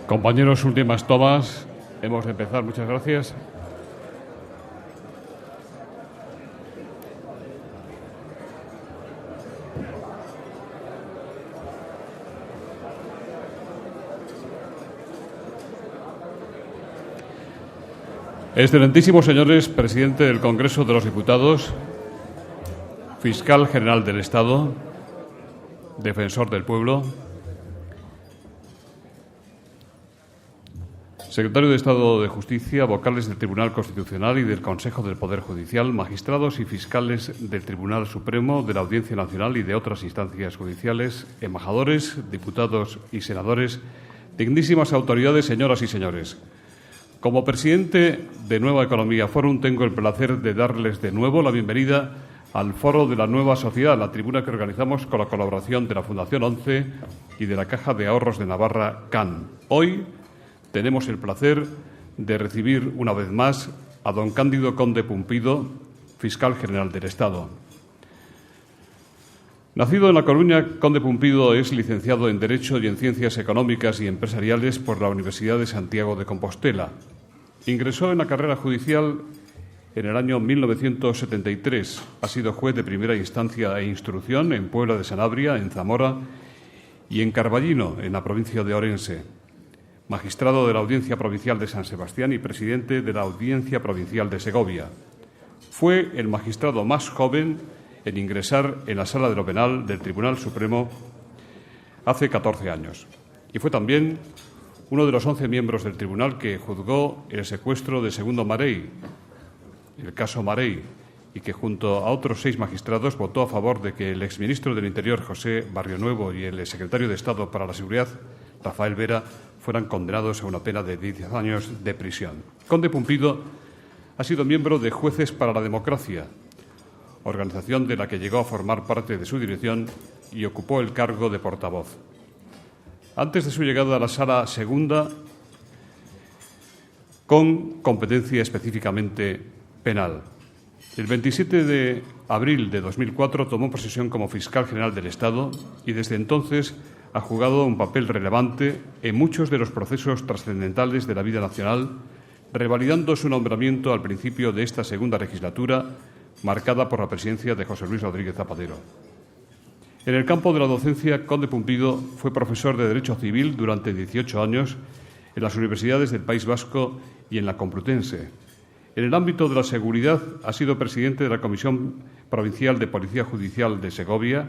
Compañeros, últimas tomas. Hemos de empezar. Muchas gracias. Excelentísimos señores, presidente del Congreso de los Diputados, fiscal general del Estado, defensor del pueblo, secretario de Estado de Justicia, vocales del Tribunal Constitucional y del Consejo del Poder Judicial, magistrados y fiscales del Tribunal Supremo, de la Audiencia Nacional y de otras instancias judiciales, embajadores, diputados y senadores, dignísimas autoridades, señoras y señores. Como presidente de Nueva Economía Forum, tengo el placer de darles de nuevo la bienvenida al Foro de la Nueva Sociedad, la tribuna que organizamos con la colaboración de la Fundación 11 y de la Caja de Ahorros de Navarra, CAN. Hoy tenemos el placer de recibir una vez más a don Cándido Conde Pumpido, fiscal general del Estado. Nacido en La Coruña, Conde Pumpido es licenciado en Derecho y en Ciencias Económicas y Empresariales por la Universidad de Santiago de Compostela. Ingresó en la carrera judicial en el año 1973. Ha sido juez de primera instancia e instrucción en Puebla de Sanabria, en Zamora y en Carballino, en la provincia de Orense. Magistrado de la Audiencia Provincial de San Sebastián y presidente de la Audiencia Provincial de Segovia. Fue el magistrado más joven en ingresar en la Sala de lo Penal del Tribunal Supremo hace 14 años. Y fue también uno de los 11 miembros del tribunal que juzgó el secuestro de Segundo Marey, el caso Marey, y que junto a otros 6 magistrados votó a favor de que el exministro del Interior, José Barrionuevo, y el secretario de Estado para la Seguridad, Rafael Vera, fueran condenados a una pena de 10 años de prisión. Conde Pumpido ha sido miembro de Jueces para la Democracia, organización de la que llegó a formar parte de su dirección y ocupó el cargo de portavoz. Antes de su llegada a la Sala Segunda, con competencia específicamente penal. El 27 de abril de 2004 tomó posesión como fiscal general del Estado y desde entonces ha jugado un papel relevante en muchos de los procesos trascendentales de la vida nacional, revalidando su nombramiento al principio de esta segunda legislatura, marcada por la presidencia de José Luis Rodríguez Zapatero. En el campo de la docencia, Conde Pumpido fue profesor de Derecho Civil durante 18 años en las universidades del País Vasco y en la Complutense. En el ámbito de la seguridad ha sido presidente de la Comisión Provincial de Policía Judicial de Segovia,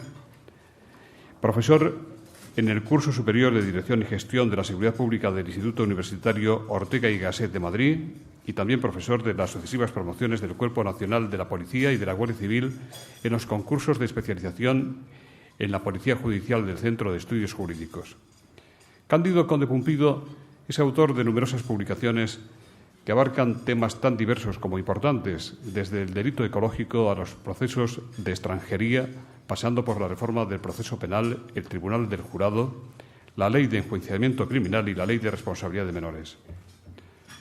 profesor en el Curso Superior de Dirección y Gestión de la Seguridad Pública del Instituto Universitario Ortega y Gasset de Madrid y también profesor de las sucesivas promociones del Cuerpo Nacional de la Policía y de la Guardia Civil en los concursos de especialización en la Policía Judicial del Centro de Estudios Jurídicos. Cándido Conde Pumpido es autor de numerosas publicaciones que abarcan temas tan diversos como importantes, desde el delito ecológico a los procesos de extranjería, pasando por la reforma del proceso penal, el Tribunal del Jurado, la Ley de Enjuiciamiento Criminal y la Ley de Responsabilidad de Menores.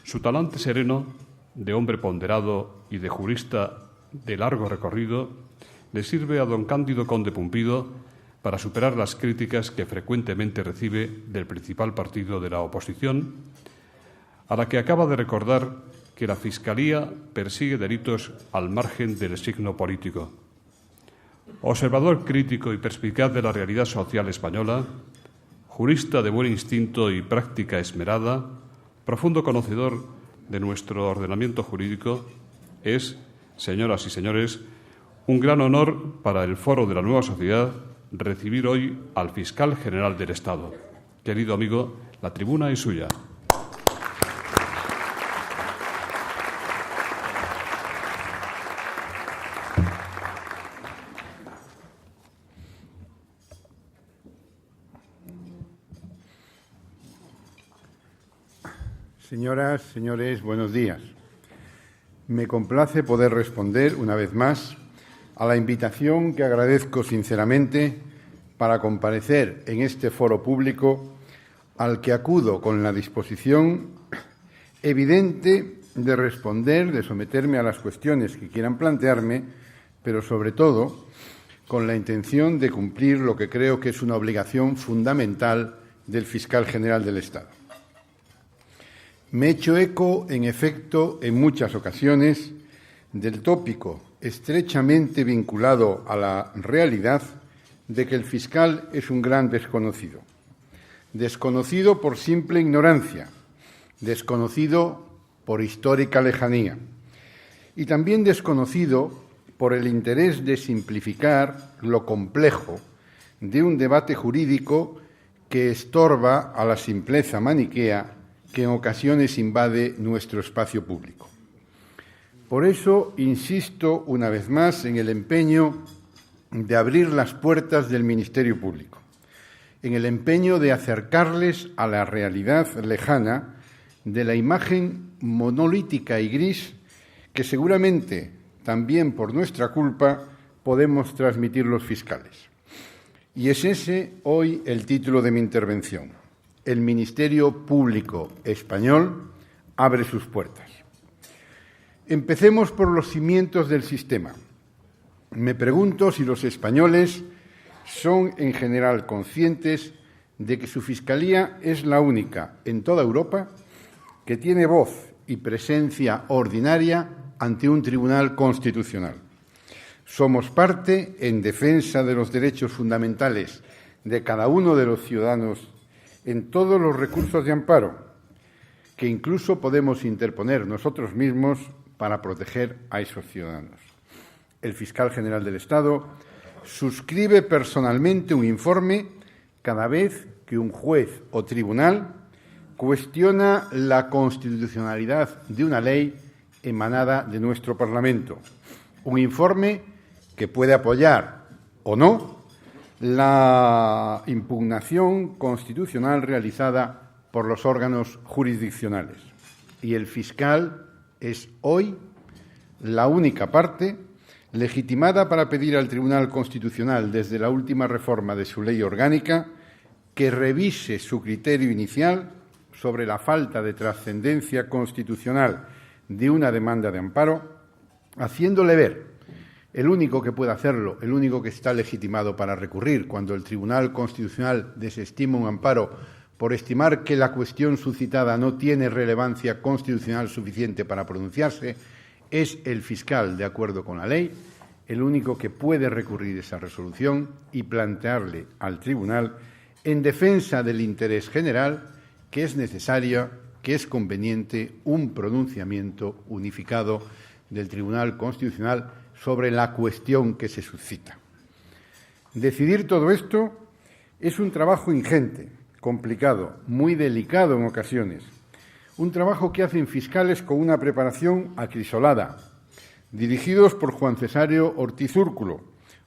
Su talante sereno, de hombre ponderado y de jurista de largo recorrido, le sirve a don Cándido Conde Pumpido para superar las críticas que frecuentemente recibe del principal partido de la oposición, a la que acaba de recordar que la Fiscalía persigue delitos al margen del signo político. Observador crítico y perspicaz de la realidad social española, jurista de buen instinto y práctica esmerada, profundo conocedor de nuestro ordenamiento jurídico, es, señoras y señores, un gran honor para el Foro de la Nueva Sociedad recibir hoy al fiscal general del Estado. Querido amigo, la tribuna es suya. Señoras, señores, buenos días. Me complace poder responder una vez más a la invitación que agradezco sinceramente para comparecer en este foro público al que acudo con la disposición evidente de responder, de someterme a las cuestiones que quieran plantearme, pero sobre todo con la intención de cumplir lo que creo que es una obligación fundamental del fiscal general del Estado. Me he hecho eco, en efecto, en muchas ocasiones, del tópico estrechamente vinculado a la realidad de que el fiscal es un gran desconocido. Desconocido por simple ignorancia, desconocido por histórica lejanía y también desconocido por el interés de simplificar lo complejo de un debate jurídico que estorba a la simpleza maniquea que en ocasiones invade nuestro espacio público. Por eso insisto una vez más en el empeño de abrir las puertas del Ministerio Público, en el empeño de acercarles a la realidad lejana de la imagen monolítica y gris que seguramente, también por nuestra culpa, podemos transmitir los fiscales. Y es ese hoy el título de mi intervención. El Ministerio Público español abre sus puertas. Empecemos por los cimientos del sistema. Me pregunto si los españoles son en general conscientes de que su Fiscalía es la única en toda Europa que tiene voz y presencia ordinaria ante un tribunal constitucional. Somos parte en defensa de los derechos fundamentales de cada uno de los ciudadanos en todos los recursos de amparo, que incluso podemos interponer nosotros mismos para proteger a esos ciudadanos. El fiscal general del Estado suscribe personalmente un informe cada vez que un juez o tribunal cuestiona la constitucionalidad de una ley emanada de nuestro Parlamento. Un informe que puede apoyar o no la impugnación constitucional realizada por los órganos jurisdiccionales. Y el fiscal es hoy la única parte legitimada para pedir al Tribunal Constitucional, desde la última reforma de su ley orgánica, que revise su criterio inicial sobre la falta de trascendencia constitucional de una demanda de amparo, haciéndole ver, el único que puede hacerlo, el único que está legitimado para recurrir cuando el Tribunal Constitucional desestima un amparo por estimar que la cuestión suscitada no tiene relevancia constitucional suficiente para pronunciarse, es el fiscal, de acuerdo con la ley, el único que puede recurrir esa resolución y plantearle al tribunal, en defensa del interés general, que es necesario, que es conveniente, un pronunciamiento unificado del Tribunal Constitucional sobre la cuestión que se suscita. Decidir todo esto es un trabajo ingente, complicado, muy delicado en ocasiones, un trabajo que hacen fiscales con una preparación acrisolada, dirigidos por Juan Cesario Ortiz Úrculo,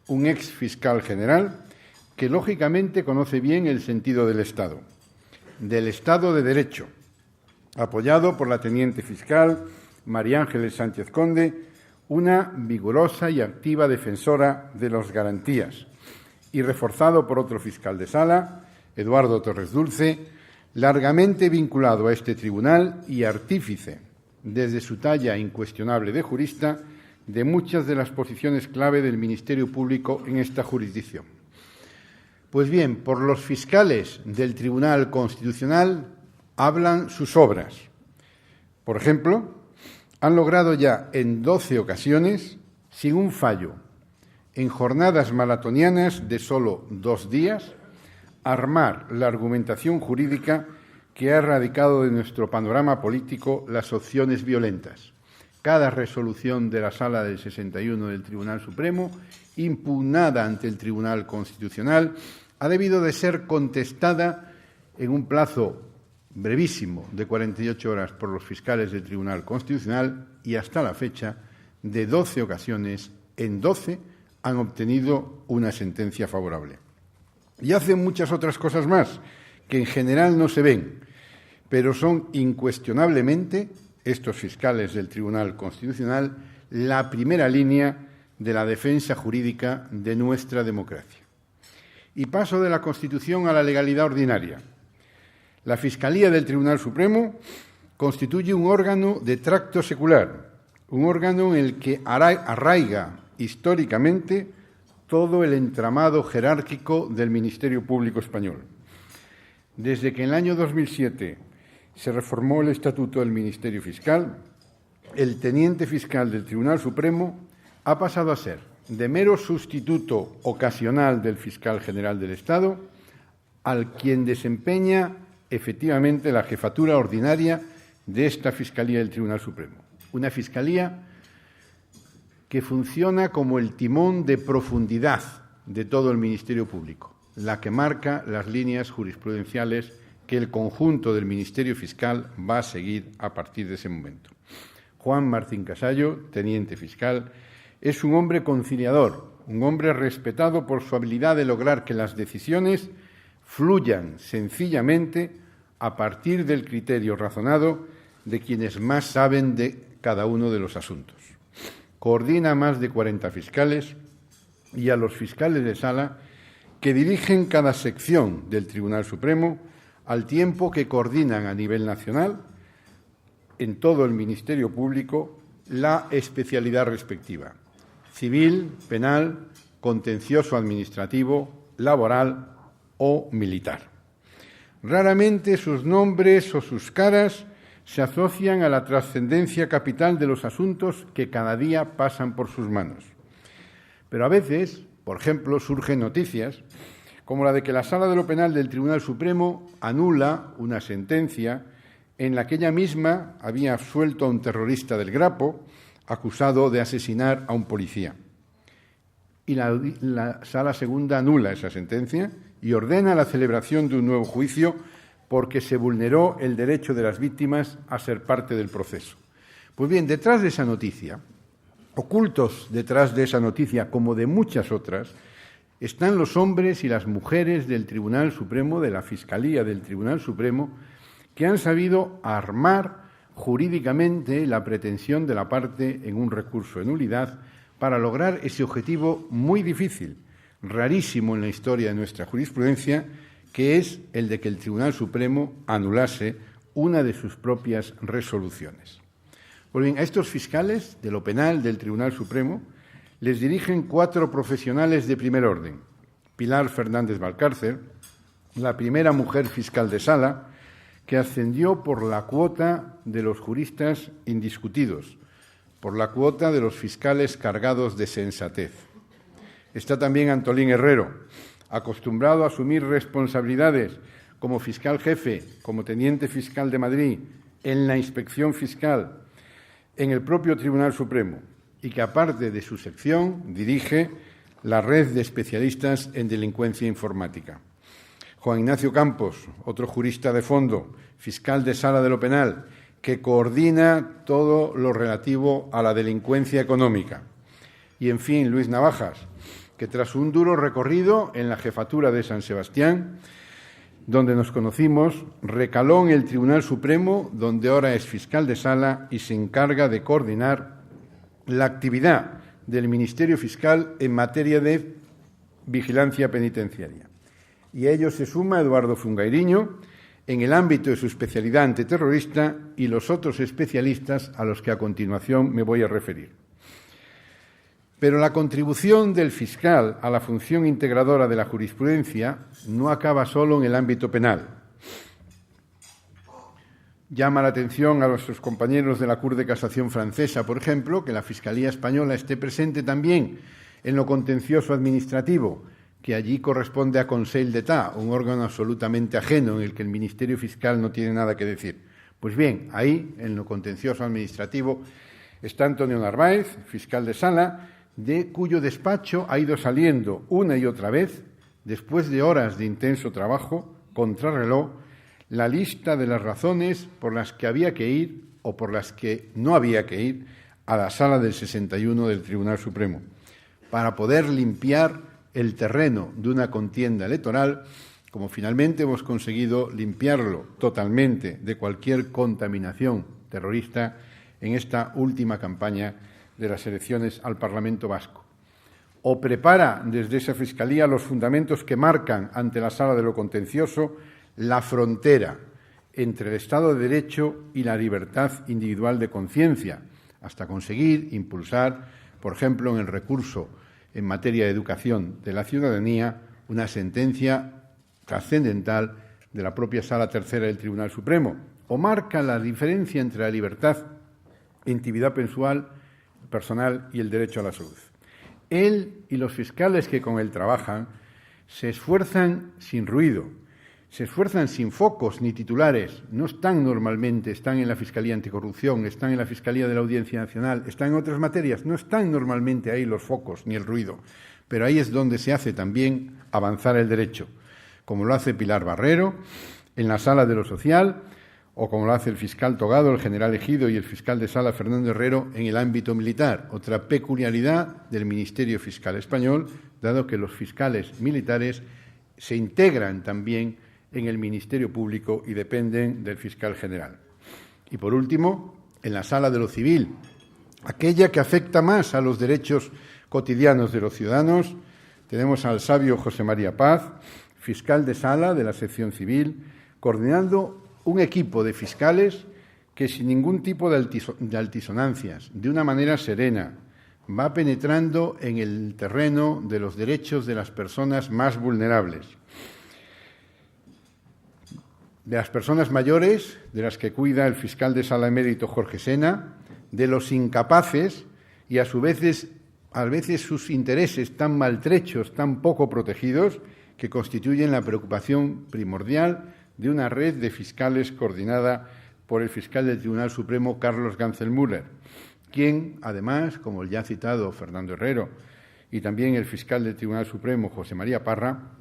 un ex fiscal general que lógicamente conoce bien el sentido del Estado de Derecho, apoyado por la teniente fiscal María Ángeles Sánchez Conde, una vigorosa y activa defensora de las garantías, y reforzado por otro fiscal de sala, Eduardo Torres Dulce, largamente vinculado a este tribunal y artífice, desde su talla incuestionable de jurista, de muchas de las posiciones clave del Ministerio Público en esta jurisdicción. Pues bien, por los fiscales del Tribunal Constitucional hablan sus obras. Por ejemplo, han logrado ya en 12 ocasiones, sin un fallo, en jornadas maratonianas de solo 2 días, armar la argumentación jurídica que ha erradicado de nuestro panorama político las opciones violentas. Cada resolución de la Sala del 61 del Tribunal Supremo, impugnada ante el Tribunal Constitucional, ha debido de ser contestada en un plazo brevísimo de 48 horas por los fiscales del Tribunal Constitucional y hasta la fecha, de 12 ocasiones, en 12 han obtenido una sentencia favorable. Y hacen muchas otras cosas más que en general no se ven, pero son incuestionablemente estos fiscales del Tribunal Constitucional la primera línea de la defensa jurídica de nuestra democracia. Y paso de la Constitución a la legalidad ordinaria. La Fiscalía del Tribunal Supremo constituye un órgano de tracto secular, un órgano en el que arraiga históricamente todo el entramado jerárquico del Ministerio Público español. Desde que en el año 2007 se reformó el Estatuto del Ministerio Fiscal, el teniente fiscal del Tribunal Supremo ha pasado a ser de mero sustituto ocasional del fiscal general del Estado al quien desempeña efectivamente la jefatura ordinaria de esta Fiscalía del Tribunal Supremo. Una fiscalía que funciona como el timón de profundidad de todo el Ministerio Público, la que marca las líneas jurisprudenciales que el conjunto del Ministerio Fiscal va a seguir a partir de ese momento. Juan Martín Casallo, teniente fiscal, es un hombre conciliador, un hombre respetado por su habilidad de lograr que las decisiones fluyan sencillamente a partir del criterio razonado de quienes más saben de cada uno de los asuntos. Coordina a más de 40 fiscales y a los fiscales de sala que dirigen cada sección del Tribunal Supremo, al tiempo que coordinan a nivel nacional, en todo el Ministerio Público, la especialidad respectiva: civil, penal, contencioso administrativo, laboral o militar. Raramente sus nombres o sus caras se asocian a la trascendencia capital de los asuntos que cada día pasan por sus manos. Pero a veces, por ejemplo, surgen noticias como la de que la Sala de lo Penal del Tribunal Supremo anula una sentencia en la que ella misma había absuelto a un terrorista del Grapo acusado de asesinar a un policía. Y la Sala Segunda anula esa sentencia y ordena la celebración de un nuevo juicio porque se vulneró el derecho de las víctimas a ser parte del proceso. Pues bien, detrás de esa noticia, ocultos detrás de esa noticia, como de muchas otras, están los hombres y las mujeres del Tribunal Supremo, de la Fiscalía del Tribunal Supremo, que han sabido armar jurídicamente la pretensión de la parte en un recurso de nulidad para lograr ese objetivo muy difícil, rarísimo en la historia de nuestra jurisprudencia, que es el de que el Tribunal Supremo anulase una de sus propias resoluciones. Pues bien, a estos fiscales de lo penal del Tribunal Supremo les dirigen 4 profesionales de primer orden: Pilar Fernández Valcárcel, la primera mujer fiscal de sala, que ascendió por la cuota de los juristas indiscutidos, por la cuota de los fiscales cargados de sensatez. Está también Antolín Herrero, acostumbrado a asumir responsabilidades como fiscal jefe, como teniente fiscal de Madrid, en la inspección fiscal, en el propio Tribunal Supremo, y que, aparte de su sección, dirige la red de especialistas en delincuencia informática. Juan Ignacio Campos, otro jurista de fondo, fiscal de sala de lo penal, que coordina todo lo relativo a la delincuencia económica. Y, en fin, Luis Navajas, que tras un duro recorrido en la jefatura de San Sebastián, donde nos conocimos, recaló en el Tribunal Supremo, donde ahora es fiscal de sala y se encarga de coordinar la actividad del Ministerio Fiscal en materia de vigilancia penitenciaria. Y a ello se suma Eduardo Fungairiño en el ámbito de su especialidad antiterrorista y los otros especialistas a los que a continuación me voy a referir. Pero la contribución del fiscal a la función integradora de la jurisprudencia no acaba solo en el ámbito penal. Llama la atención a nuestros compañeros de la Cour de Casación francesa, por ejemplo, que la Fiscalía española esté presente también en lo contencioso administrativo, que allí corresponde a Conseil d'État, un órgano absolutamente ajeno en el que el Ministerio Fiscal no tiene nada que decir. Pues bien, ahí, en lo contencioso administrativo, está Antonio Narváez, fiscal de sala, de cuyo despacho ha ido saliendo una y otra vez, después de horas de intenso trabajo, contrarreloj, la lista de las razones por las que había que ir o por las que no había que ir a la Sala del 61 del Tribunal Supremo, para poder limpiar el terreno de una contienda electoral, como finalmente hemos conseguido limpiarlo totalmente de cualquier contaminación terrorista en esta última campaña de las elecciones al Parlamento Vasco. O prepara desde esa Fiscalía los fundamentos que marcan ante la Sala de lo Contencioso la frontera entre el Estado de Derecho y la libertad individual de conciencia, hasta conseguir impulsar, por ejemplo, en el recurso en materia de educación de la ciudadanía, una sentencia trascendental de la propia Sala Tercera del Tribunal Supremo, o marca la diferencia entre la libertad, intimidad personal y el derecho a la salud. Él y los fiscales que con él trabajan se esfuerzan sin ruido, se esfuerzan sin focos ni titulares, no están normalmente, están en la Fiscalía Anticorrupción, están en la Fiscalía de la Audiencia Nacional, están en otras materias, no están normalmente ahí los focos ni el ruido, pero ahí es donde se hace también avanzar el derecho, como lo hace Pilar Barrero en la Sala de lo Social, o como lo hace el fiscal Togado, el general Ejido y el fiscal de Sala Fernando Herrero en el ámbito militar, otra peculiaridad del Ministerio Fiscal español, dado que los fiscales militares se integran también en el Ministerio Público y dependen del fiscal general. Y, por último, en la Sala de lo Civil, aquella que afecta más a los derechos cotidianos de los ciudadanos, tenemos al sabio José María Paz, fiscal de Sala de la sección civil, coordinando un equipo de fiscales que, sin ningún tipo de altisonancias, de una manera serena, va penetrando en el terreno de los derechos de las personas más vulnerables, de las personas mayores, de las que cuida el fiscal de Sala emérito Jorge Sena, de los incapaces y a veces sus intereses tan maltrechos, tan poco protegidos, que constituyen la preocupación primordial de una red de fiscales coordinada por el fiscal del Tribunal Supremo, Carlos Ganzelmüller, quien, además, como el ya citado Fernando Herrero y también el fiscal del Tribunal Supremo, José María Parra,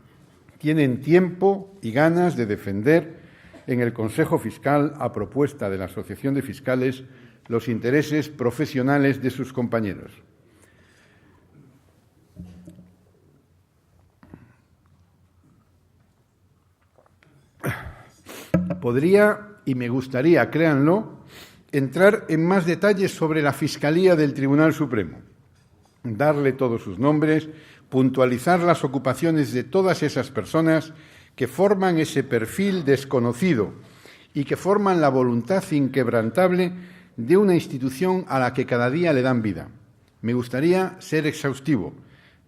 tienen tiempo y ganas de defender en el Consejo Fiscal, a propuesta de la Asociación de Fiscales, los intereses profesionales de sus compañeros. Podría, y me gustaría, créanlo, entrar en más detalles sobre la Fiscalía del Tribunal Supremo, darle todos sus nombres, puntualizar las ocupaciones de todas esas personas que forman ese perfil desconocido y que forman la voluntad inquebrantable de una institución a la que cada día le dan vida. Me gustaría ser exhaustivo,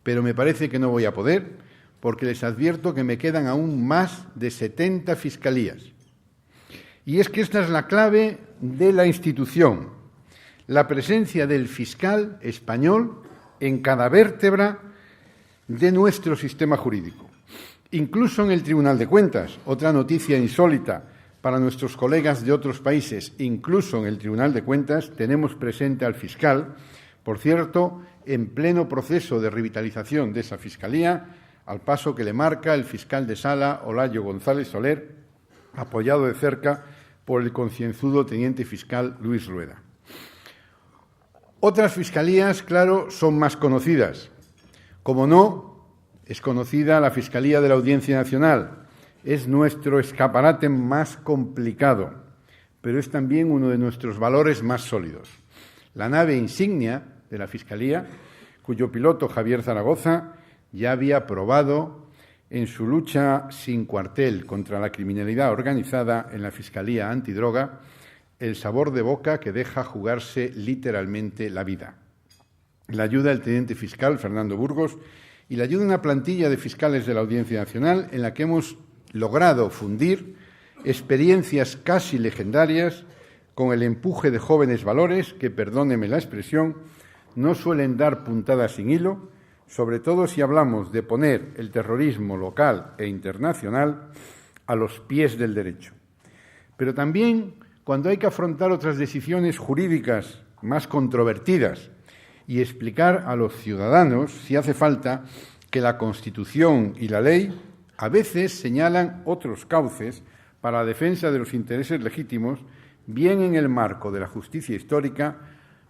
pero me parece que no voy a poder, porque les advierto que me quedan aún más de 70 fiscalías. Y es que esta es la clave de la institución, la presencia del fiscal español en cada vértebra de nuestro sistema jurídico. Incluso en el Tribunal de Cuentas, otra noticia insólita para nuestros colegas de otros países, incluso en el Tribunal de Cuentas tenemos presente al fiscal, por cierto, en pleno proceso de revitalización de esa fiscalía, al paso que le marca el fiscal de Sala, Olayo González Soler, apoyado de cerca por el concienzudo teniente fiscal Luis Rueda. Otras fiscalías, claro, son más conocidas. Como no, es conocida la Fiscalía de la Audiencia Nacional. Es nuestro escaparate más complicado, pero es también uno de nuestros valores más sólidos. La nave insignia de la Fiscalía, cuyo piloto Javier Zaragoza ya había probado en su lucha sin cuartel contra la criminalidad organizada en la Fiscalía Antidroga, el sabor de boca que deja jugarse literalmente la vida. La ayuda del teniente fiscal Fernando Burgos y la ayuda de una plantilla de fiscales de la Audiencia Nacional en la que hemos logrado fundir experiencias casi legendarias con el empuje de jóvenes valores que, perdóneme la expresión, no suelen dar puntadas sin hilo, sobre todo si hablamos de poner el terrorismo local e internacional a los pies del derecho. Pero también cuando hay que afrontar otras decisiones jurídicas más controvertidas y explicar a los ciudadanos, si hace falta, que la Constitución y la ley a veces señalan otros cauces para la defensa de los intereses legítimos, bien en el marco de la justicia histórica,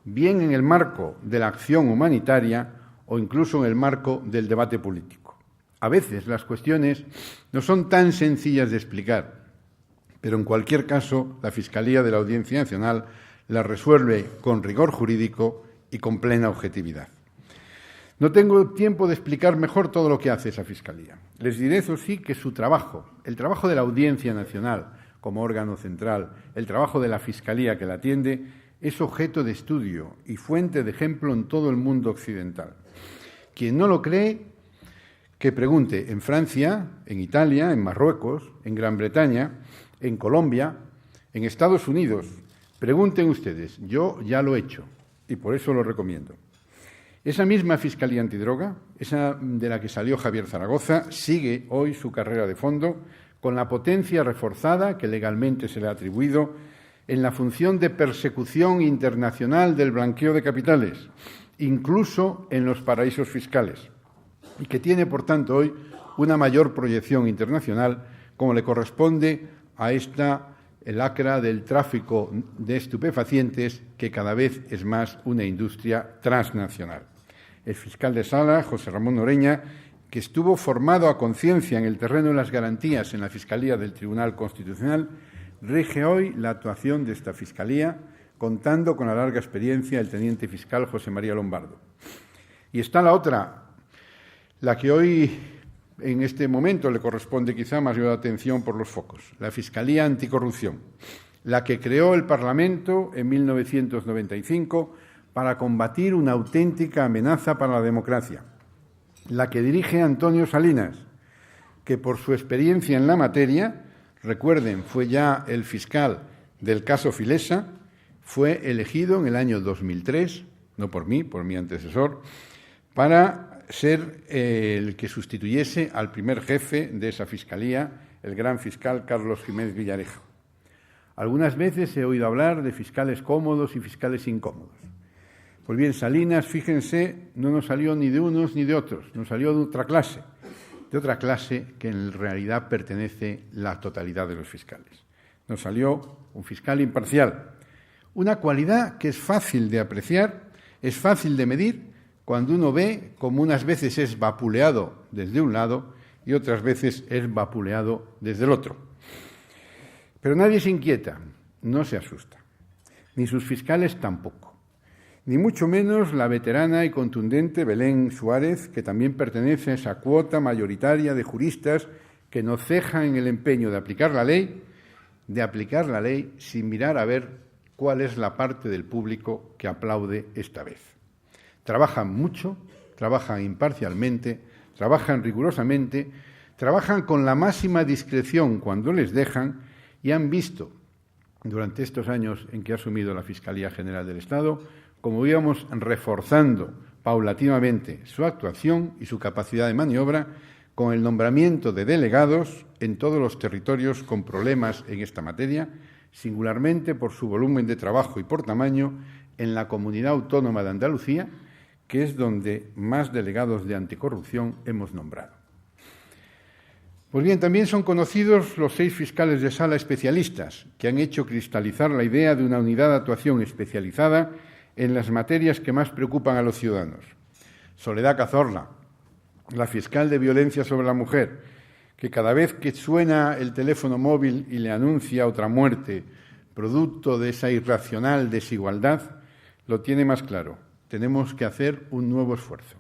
bien en el marco de la acción humanitaria o incluso en el marco del debate político. A veces las cuestiones no son tan sencillas de explicar, pero en cualquier caso la Fiscalía de la Audiencia Nacional las resuelve con rigor jurídico y con plena objetividad. No tengo tiempo de explicar mejor todo lo que hace esa Fiscalía. Les diré, eso sí, que su trabajo, el trabajo de la Audiencia Nacional como órgano central, el trabajo de la Fiscalía que la atiende, es objeto de estudio y fuente de ejemplo en todo el mundo occidental. Quien no lo cree, que pregunte en Francia, en Italia, en Marruecos, en Gran Bretaña, en Colombia, En Estados Unidos, pregunten ustedes, yo ya lo he hecho y por eso lo recomiendo. Esa misma Fiscalía Antidroga, esa de la que salió Javier Zaragoza, sigue hoy su carrera de fondo con la potencia reforzada que legalmente se le ha atribuido en la función de persecución internacional del blanqueo de capitales, incluso en los paraísos fiscales, y que tiene, por tanto, hoy una mayor proyección internacional, como le corresponde a esta lacra del tráfico de estupefacientes, que cada vez es más una industria transnacional. El fiscal de sala, José Ramón Noreña, que estuvo formado a conciencia en el terreno de las garantías en la Fiscalía del Tribunal Constitucional, rige hoy la actuación de esta Fiscalía, contando con la larga experiencia del teniente fiscal José María Lombardo. Y está la otra, la que hoy, en este momento, le corresponde quizá mayor atención por los focos, la Fiscalía Anticorrupción, la que creó el Parlamento en 1995 para combatir una auténtica amenaza para la democracia, la que dirige Antonio Salinas, que por su experiencia en la materia, recuerden, fue ya el fiscal del caso Filesa, fue elegido en el año 2003, no por mí, por mi antecesor, para ser el que sustituyese al primer jefe de esa fiscalía, el gran fiscal Carlos Jiménez Villarejo. Algunas veces he oído hablar de fiscales cómodos y fiscales incómodos. Pues bien, Salinas, fíjense, no nos salió ni de unos ni de otros, nos salió de otra clase que en realidad pertenece la totalidad de los fiscales. Nos salió un fiscal imparcial, una cualidad que es fácil de apreciar, es fácil de medir, cuando uno ve cómo unas veces es vapuleado desde un lado y otras veces es vapuleado desde el otro. Pero nadie se inquieta, no se asusta, ni sus fiscales tampoco, ni mucho menos la veterana y contundente Belén Suárez, que también pertenece a esa cuota mayoritaria de juristas que no cejan en el empeño de aplicar la ley sin mirar a ver cuál es la parte del público que aplaude esta vez. Trabajan mucho, trabajan imparcialmente, trabajan rigurosamente, trabajan con la máxima discreción cuando les dejan y han visto, durante estos años en que ha asumido la Fiscalía General del Estado, como íbamos reforzando paulatinamente su actuación y su capacidad de maniobra con el nombramiento de delegados en todos los territorios con problemas en esta materia, singularmente por su volumen de trabajo y por tamaño en la Comunidad Autónoma de Andalucía, que es donde más delegados de anticorrupción hemos nombrado. Pues bien, también son conocidos los 6 fiscales de sala especialistas que han hecho cristalizar la idea de una unidad de actuación especializada en las materias que más preocupan a los ciudadanos. Soledad Cazorla, la fiscal de violencia sobre la mujer, que cada vez que suena el teléfono móvil y le anuncia otra muerte, producto de esa irracional desigualdad, lo tiene más claro. Tenemos que hacer un nuevo esfuerzo.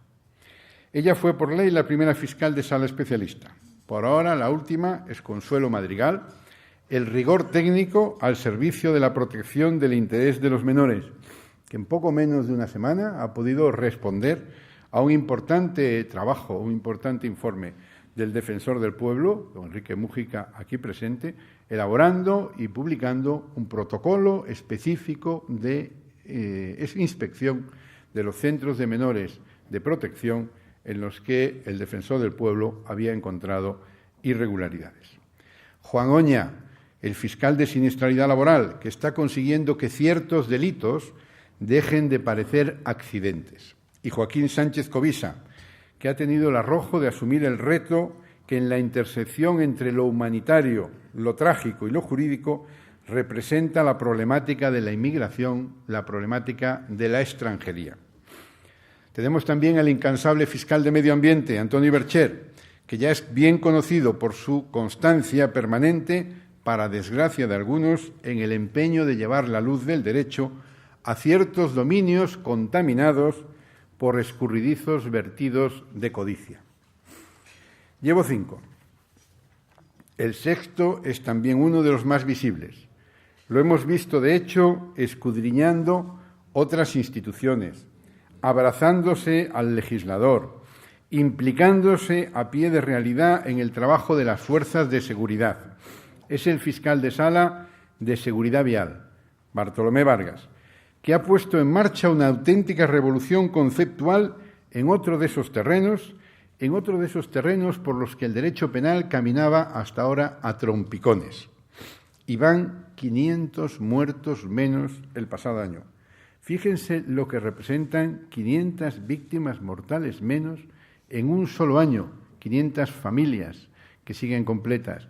Ella fue por ley la primera fiscal de sala especialista. Por ahora, la última es Consuelo Madrigal, el rigor técnico al servicio de la protección del interés de los menores, que en poco menos de una semana ha podido responder a un importante trabajo, un importante informe del Defensor del Pueblo, don Enrique Mújica, aquí presente, elaborando y publicando un protocolo específico de inspección de los centros de menores de protección en los que el Defensor del Pueblo había encontrado irregularidades. Juan Oña, el fiscal de siniestralidad laboral, que está consiguiendo que ciertos delitos dejen de parecer accidentes. Y Joaquín Sánchez Covisa, que ha tenido el arrojo de asumir el reto que en la intersección entre lo humanitario, lo trágico y lo jurídico representa la problemática de la inmigración, la problemática de la extranjería. Tenemos también al incansable fiscal de Medio Ambiente, Antonio Bercher, que ya es bien conocido por su constancia permanente, para desgracia de algunos, en el empeño de llevar la luz del derecho a ciertos dominios contaminados por escurridizos vertidos de codicia. Llevo 5. El sexto es también uno de los más visibles. Lo hemos visto, de hecho, escudriñando otras instituciones, abrazándose al legislador, implicándose a pie de realidad en el trabajo de las fuerzas de seguridad. Es el fiscal de sala de Seguridad Vial, Bartolomé Vargas, que ha puesto en marcha una auténtica revolución conceptual en otro de esos terrenos por los que el derecho penal caminaba hasta ahora a trompicones. Y van 500 muertos menos el pasado año. Fíjense lo que representan 500 víctimas mortales menos en un solo año, 500 familias que siguen completas,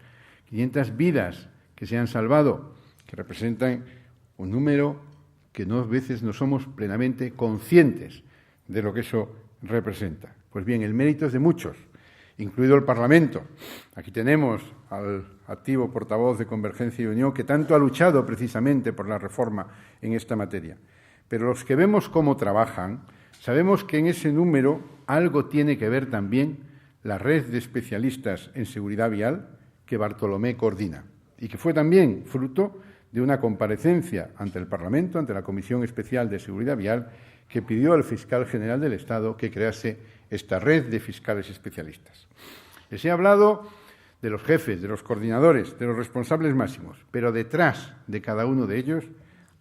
500 vidas que se han salvado, que representan un número que a veces no somos plenamente conscientes de lo que eso representa. Pues bien, el mérito es de muchos, incluido el Parlamento. Aquí tenemos al activo portavoz de Convergencia y Unión, que tanto ha luchado precisamente por la reforma en esta materia. Pero los que vemos cómo trabajan, sabemos que en ese número algo tiene que ver también la red de especialistas en seguridad vial que Bartolomé coordina y que fue también fruto de una comparecencia ante el Parlamento, ante la Comisión Especial de Seguridad Vial, que pidió al fiscal general del Estado que crease esta red de fiscales especialistas. Les he hablado de los jefes, de los coordinadores, de los responsables máximos, pero detrás de cada uno de ellos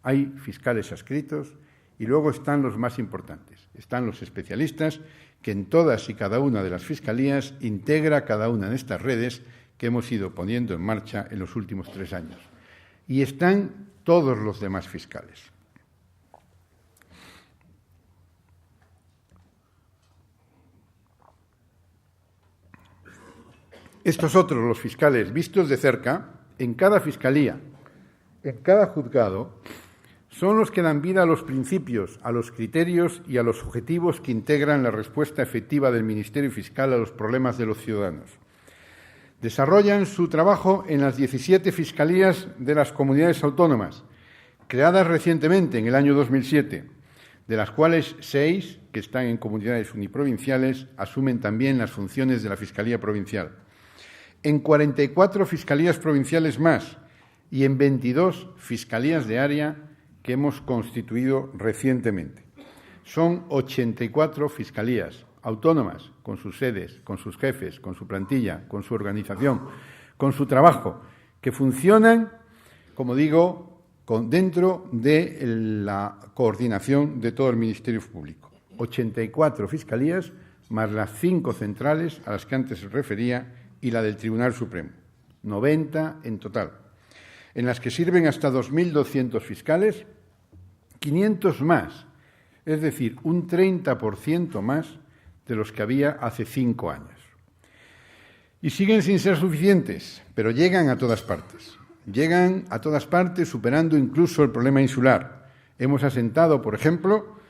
hay fiscales adscritos y luego están los más importantes. Están los especialistas que en todas y cada una de las fiscalías integra cada una de estas redes que hemos ido poniendo en marcha en los últimos 3 años. Y están todos los demás fiscales. Estos otros, los fiscales vistos de cerca, en cada fiscalía, en cada juzgado, son los que dan vida a los principios, a los criterios y a los objetivos que integran la respuesta efectiva del Ministerio Fiscal a los problemas de los ciudadanos. Desarrollan su trabajo en las 17 fiscalías de las comunidades autónomas, creadas recientemente en el año 2007, de las cuales 6, que están en comunidades uniprovinciales, asumen también las funciones de la Fiscalía Provincial. En 44 fiscalías provinciales más y en 22 fiscalías de área que hemos constituido recientemente. Son 84 fiscalías autónomas, con sus sedes, con sus jefes, con su plantilla, con su organización, con su trabajo, que funcionan, como digo, dentro de la coordinación de todo el Ministerio Público. 84 fiscalías más las 5 centrales a las que antes se refería y la del Tribunal Supremo. 90 en total, en las que sirven hasta 2.200 fiscales, 500 más, es decir, un 30% más de los que había hace 5 años. Y siguen sin ser suficientes, pero llegan a todas partes. Llegan a todas partes superando incluso el problema insular. Hemos asentado, por ejemplo,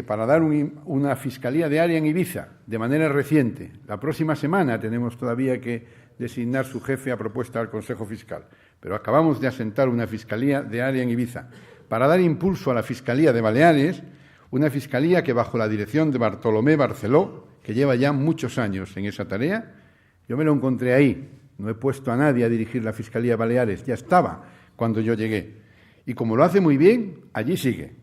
para dar una fiscalía de área en Ibiza, de manera reciente. La próxima semana tenemos todavía que designar su jefe a propuesta del Consejo Fiscal, pero acabamos de asentar una fiscalía de área en Ibiza para dar impulso a la Fiscalía de Baleares, una fiscalía que bajo la dirección de Bartolomé Barceló, que lleva ya muchos años en esa tarea, yo me lo encontré ahí, no he puesto a nadie a dirigir la Fiscalía de Baleares, ya estaba cuando yo llegué. Y como lo hace muy bien, allí sigue.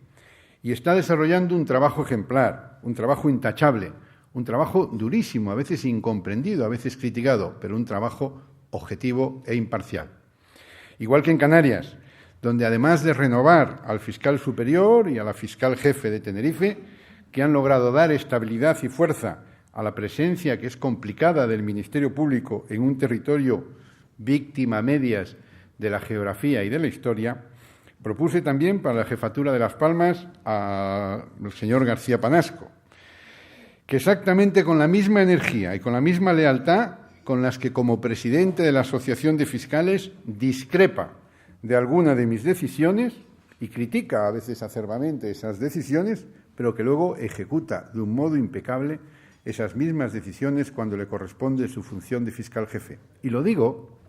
Y está desarrollando un trabajo ejemplar, un trabajo intachable, un trabajo durísimo, a veces incomprendido, a veces criticado, pero un trabajo objetivo e imparcial. Igual que en Canarias, donde además de renovar al fiscal superior y a la fiscal jefe de Tenerife, que han logrado dar estabilidad y fuerza a la presencia que es complicada del Ministerio Público en un territorio víctima a medias de la geografía y de la historia, propuse también para la jefatura de Las Palmas al señor García Panasco, que exactamente con la misma energía y con la misma lealtad con las que como presidente de la Asociación de Fiscales discrepa de alguna de mis decisiones y critica a veces acerbamente esas decisiones, pero que luego ejecuta de un modo impecable esas mismas decisiones cuando le corresponde su función de fiscal jefe. Y lo digo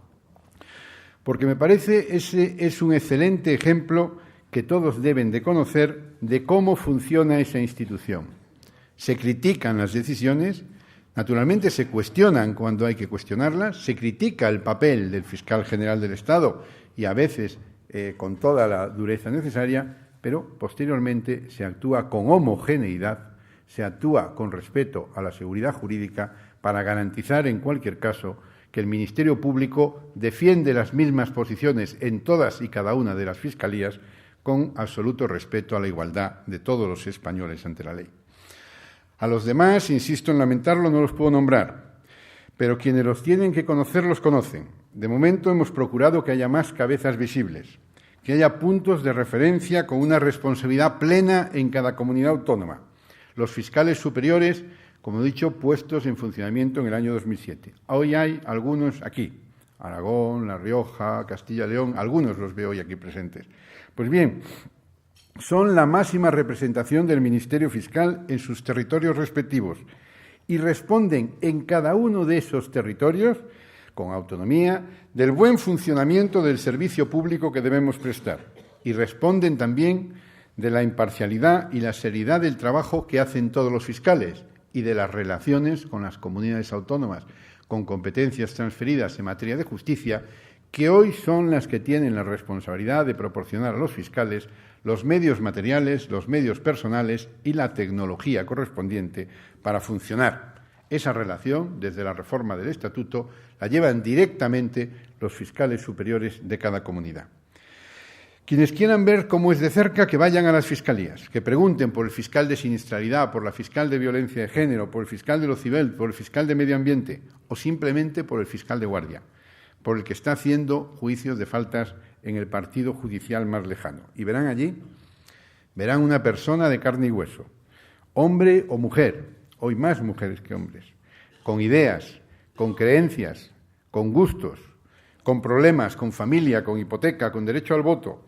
porque me parece ese es un excelente ejemplo que todos deben de conocer de cómo funciona esa institución. Se critican las decisiones, naturalmente se cuestionan cuando hay que cuestionarlas, se critica el papel del fiscal general del Estado y a veces con toda la dureza necesaria, pero posteriormente se actúa con homogeneidad, se actúa con respeto a la seguridad jurídica para garantizar en cualquier caso que el Ministerio Público defiende las mismas posiciones en todas y cada una de las fiscalías con absoluto respeto a la igualdad de todos los españoles ante la ley. A los demás, insisto en lamentarlo, no los puedo nombrar, pero quienes los tienen que conocer los conocen. De momento hemos procurado que haya más cabezas visibles, que haya puntos de referencia con una responsabilidad plena en cada comunidad autónoma. Los fiscales superiores, como he dicho, puestos en funcionamiento en el año 2007. Hoy hay algunos aquí, Aragón, La Rioja, Castilla y León, algunos los veo hoy aquí presentes. Pues bien, son la máxima representación del Ministerio Fiscal en sus territorios respectivos y responden en cada uno de esos territorios, con autonomía, del buen funcionamiento del servicio público que debemos prestar y responden también de la imparcialidad y la seriedad del trabajo que hacen todos los fiscales y de las relaciones con las comunidades autónomas, con competencias transferidas en materia de justicia, que hoy son las que tienen la responsabilidad de proporcionar a los fiscales los medios materiales, los medios personales y la tecnología correspondiente para funcionar. Esa relación, desde la reforma del Estatuto, la llevan directamente los fiscales superiores de cada comunidad. Quienes quieran ver cómo es de cerca, que vayan a las fiscalías, que pregunten por el fiscal de siniestralidad, por la fiscal de violencia de género, por el fiscal de lo civil, por el fiscal de medio ambiente o simplemente por el fiscal de guardia, por el que está haciendo juicios de faltas en el partido judicial más lejano. Y verán allí, verán una persona de carne y hueso, hombre o mujer, hoy más mujeres que hombres, con ideas, con creencias, con gustos, con problemas, con familia, con hipoteca, con derecho al voto,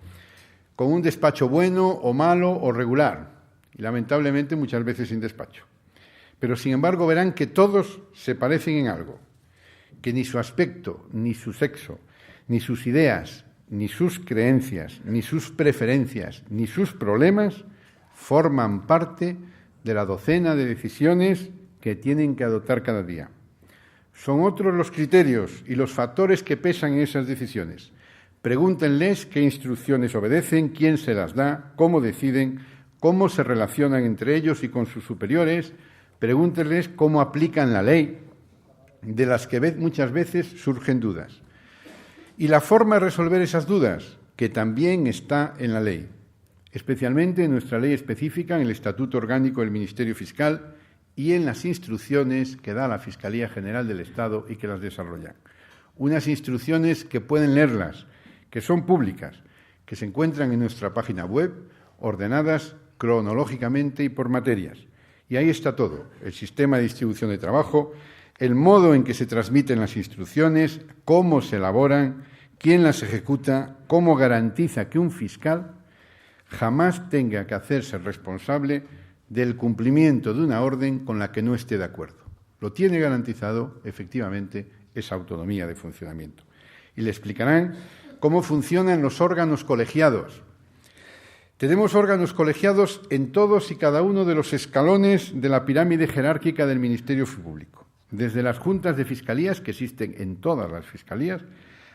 con un despacho bueno o malo o regular, y lamentablemente muchas veces sin despacho. Pero, sin embargo, verán que todos se parecen en algo, que ni su aspecto, ni su sexo, ni sus ideas, ni sus creencias, ni sus preferencias, ni sus problemas forman parte de la docena de decisiones que tienen que adoptar cada día. Son otros los criterios y los factores que pesan en esas decisiones. Pregúntenles qué instrucciones obedecen, quién se las da, cómo deciden, cómo se relacionan entre ellos y con sus superiores. Pregúntenles cómo aplican la ley, de las que muchas veces surgen dudas. Y la forma de resolver esas dudas, que también está en la ley, especialmente en nuestra ley específica, en el Estatuto Orgánico del Ministerio Fiscal y en las instrucciones que da la Fiscalía General del Estado y que las desarrollan. Unas instrucciones que pueden leerlas, que son públicas, que se encuentran en nuestra página web, ordenadas cronológicamente y por materias. Y ahí está todo, el sistema de distribución de trabajo, el modo en que se transmiten las instrucciones, cómo se elaboran, quién las ejecuta, cómo garantiza que un fiscal jamás tenga que hacerse responsable del cumplimiento de una orden con la que no esté de acuerdo. Lo tiene garantizado, efectivamente, esa autonomía de funcionamiento. Y le explicarán cómo funcionan los órganos colegiados. Tenemos órganos colegiados en todos y cada uno de los escalones de la pirámide jerárquica del Ministerio Público, desde las juntas de fiscalías, que existen en todas las fiscalías,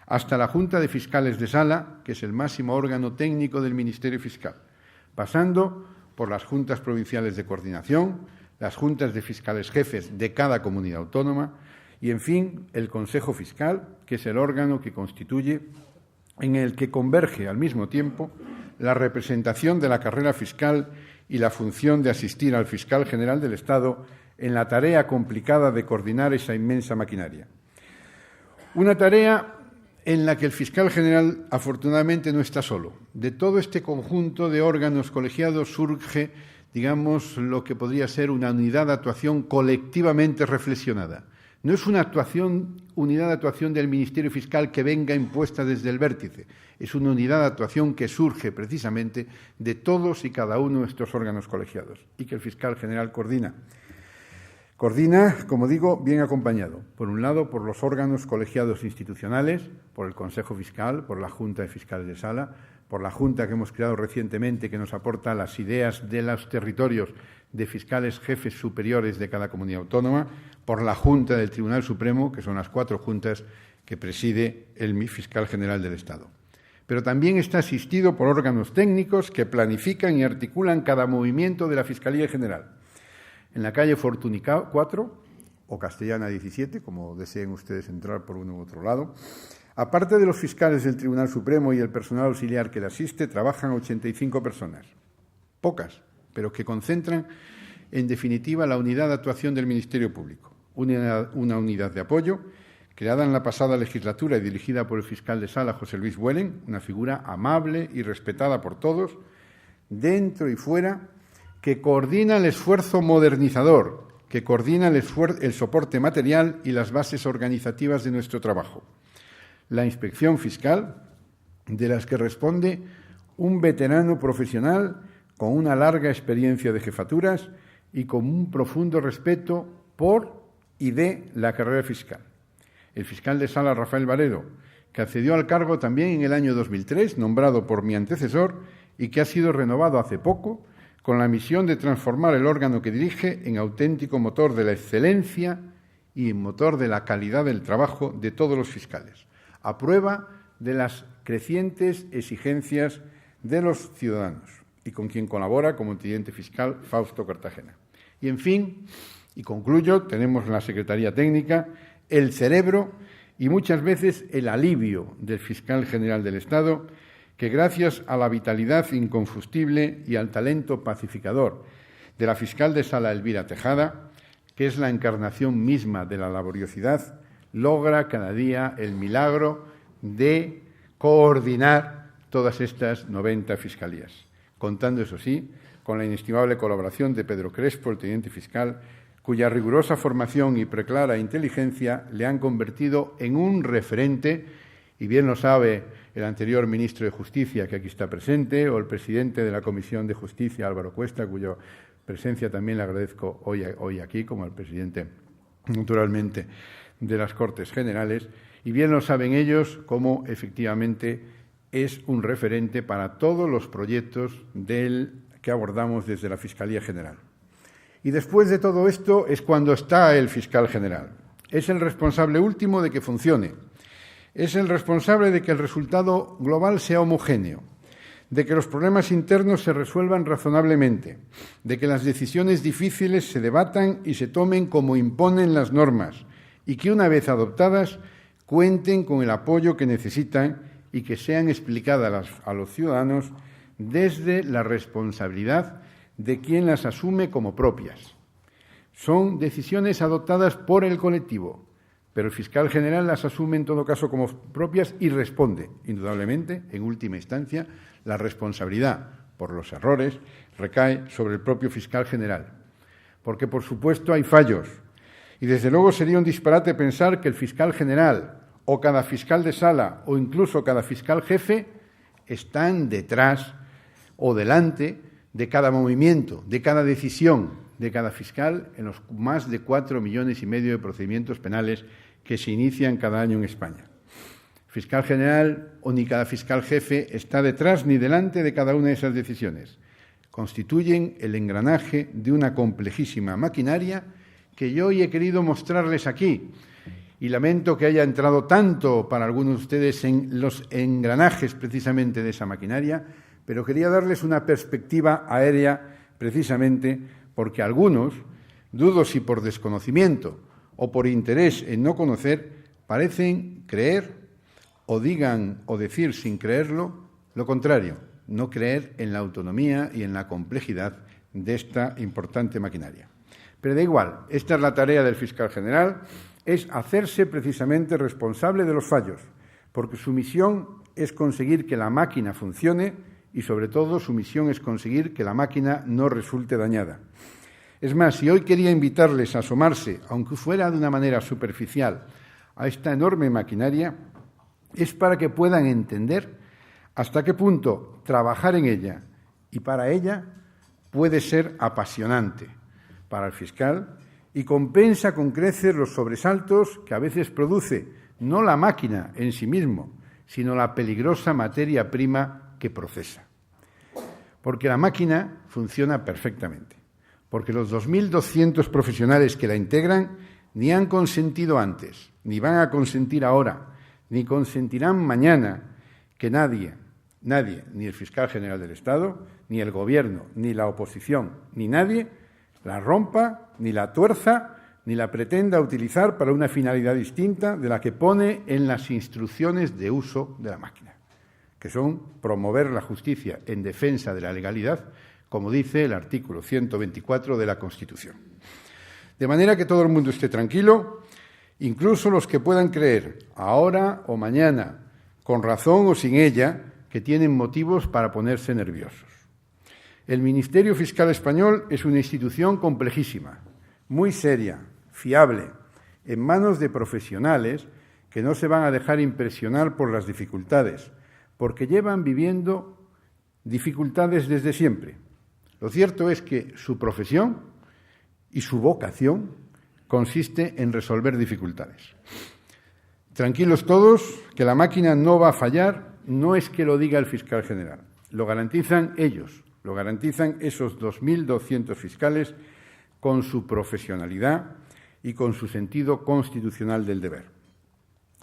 hasta la Junta de Fiscales de Sala, que es el máximo órgano técnico del Ministerio Fiscal, pasando por las juntas provinciales de coordinación, las juntas de fiscales jefes de cada comunidad autónoma y, en fin, el Consejo Fiscal, que es el órgano que constituye, en el que converge al mismo tiempo la representación de la carrera fiscal y la función de asistir al fiscal general del Estado en la tarea complicada de coordinar esa inmensa maquinaria. Una tarea en la que el fiscal general, afortunadamente, no está solo. De todo este conjunto de órganos colegiados surge, digamos, lo que podría ser una unidad de actuación colectivamente reflexionada. No es una unidad de actuación del Ministerio Fiscal que venga impuesta desde el vértice. Es una unidad de actuación que surge precisamente de todos y cada uno de estos órganos colegiados y que el fiscal general coordina. Coordina, como digo, bien acompañado, por un lado, por los órganos colegiados institucionales, por el Consejo Fiscal, por la Junta de Fiscales de Sala, por la Junta que hemos creado recientemente, que nos aporta las ideas de los territorios de fiscales jefes superiores de cada comunidad autónoma, por la Junta del Tribunal Supremo, que son las 4 juntas que preside el fiscal general del Estado. Pero también está asistido por órganos técnicos que planifican y articulan cada movimiento de la Fiscalía General. En la calle Fortuny 4, o castellana 17, como deseen ustedes entrar por uno u otro lado. Aparte de los fiscales del Tribunal Supremo y el personal auxiliar que le asiste, trabajan 85 personas. Pocas, pero que concentran, en definitiva, la unidad de actuación del Ministerio Público. Una unidad de apoyo creada en la pasada legislatura y dirigida por el fiscal de sala, José Luis Buelen, una figura amable y respetada por todos, dentro y fuera, que coordina el esfuerzo modernizador, que coordina el soporte material y las bases organizativas de nuestro trabajo. La inspección fiscal, de las que responde un veterano profesional con una larga experiencia de jefaturas y con un profundo respeto por y de la carrera fiscal. El fiscal de sala, Rafael Varedo, que accedió al cargo también en el año 2003, nombrado por mi antecesor, y que ha sido renovado hace poco, con la misión de transformar el órgano que dirige en auténtico motor de la excelencia y en motor de la calidad del trabajo de todos los fiscales, a prueba de las crecientes exigencias de los ciudadanos, y con quien colabora como teniente fiscal Fausto Cartagena. Y, en fin, y concluyo, tenemos la Secretaría Técnica, el cerebro y muchas veces el alivio del fiscal general del Estado, que gracias a la vitalidad inconfustible y al talento pacificador de la fiscal de sala Elvira Tejada, que es la encarnación misma de la laboriosidad, logra cada día el milagro de coordinar todas estas 90 fiscalías, contando, eso sí, con la inestimable colaboración de Pedro Crespo, el teniente fiscal, cuya rigurosa formación y preclara inteligencia le han convertido en un referente, y bien lo sabe el anterior ministro de Justicia, que aquí está presente, o el presidente de la Comisión de Justicia, Álvaro Cuesta, cuya presencia también le agradezco hoy aquí, como al presidente, naturalmente, de las Cortes Generales, y bien lo saben ellos cómo efectivamente es un referente para todos los proyectos que abordamos desde la Fiscalía General. Y después de todo esto es cuando está el fiscal general. Es el responsable último de que funcione. Es el responsable de que el resultado global sea homogéneo, de que los problemas internos se resuelvan razonablemente, de que las decisiones difíciles se debatan y se tomen como imponen las normas y que, una vez adoptadas, cuenten con el apoyo que necesitan y que sean explicadas a los ciudadanos desde la responsabilidad de quien las asume como propias. Son decisiones adoptadas por el colectivo, pero el fiscal general las asume en todo caso como propias y responde, indudablemente, en última instancia, la responsabilidad por los errores recae sobre el propio fiscal general. Porque, por supuesto, hay fallos. Y, desde luego, sería un disparate pensar que el fiscal general o cada fiscal de sala o incluso cada fiscal jefe están detrás o delante de cada movimiento, de cada decisión de cada fiscal en los más de 4,5 millones de procedimientos penales que se inician cada año en España. Fiscal general o ni cada fiscal jefe está detrás ni delante de cada una de esas decisiones. Constituyen el engranaje de una complejísima maquinaria que yo hoy he querido mostrarles aquí. Y lamento que haya entrado tanto para algunos de ustedes en los engranajes precisamente de esa maquinaria, pero quería darles una perspectiva aérea precisamente porque algunos, dudo si por desconocimiento o por interés en no conocer, parecen creer o digan o decir sin creerlo lo contrario, no creer en la autonomía y en la complejidad de esta importante maquinaria. Pero da igual, esta es la tarea del fiscal general, es hacerse precisamente responsable de los fallos, porque su misión es conseguir que la máquina funcione y, sobre todo, su misión es conseguir que la máquina no resulte dañada. Es más, si hoy quería invitarles a asomarse, aunque fuera de una manera superficial, a esta enorme maquinaria, es para que puedan entender hasta qué punto trabajar en ella y para ella puede ser apasionante para el fiscal y compensa con creces los sobresaltos que a veces produce no la máquina en sí mismo, sino la peligrosa materia prima que procesa. Porque la máquina funciona perfectamente, porque los 2.200 profesionales que la integran ni han consentido antes, ni van a consentir ahora, ni consentirán mañana que nadie, ni el fiscal general del Estado, ni el Gobierno, ni la oposición, ni nadie, la rompa, ni la tuerza, ni la pretenda utilizar para una finalidad distinta de la que pone en las instrucciones de uso de la máquina, que son promover la justicia en defensa de la legalidad, como dice el artículo 124 de la Constitución. De manera que todo el mundo esté tranquilo, incluso los que puedan creer, ahora o mañana, con razón o sin ella, que tienen motivos para ponerse nerviosos. El Ministerio Fiscal Español es una institución complejísima, muy seria, fiable, en manos de profesionales que no se van a dejar impresionar por las dificultades, porque llevan viviendo dificultades desde siempre. Lo cierto es que su profesión y su vocación consiste en resolver dificultades. Tranquilos todos, que la máquina no va a fallar, no es que lo diga el fiscal general, lo garantizan ellos, lo garantizan esos 2.200 fiscales con su profesionalidad y con su sentido constitucional del deber.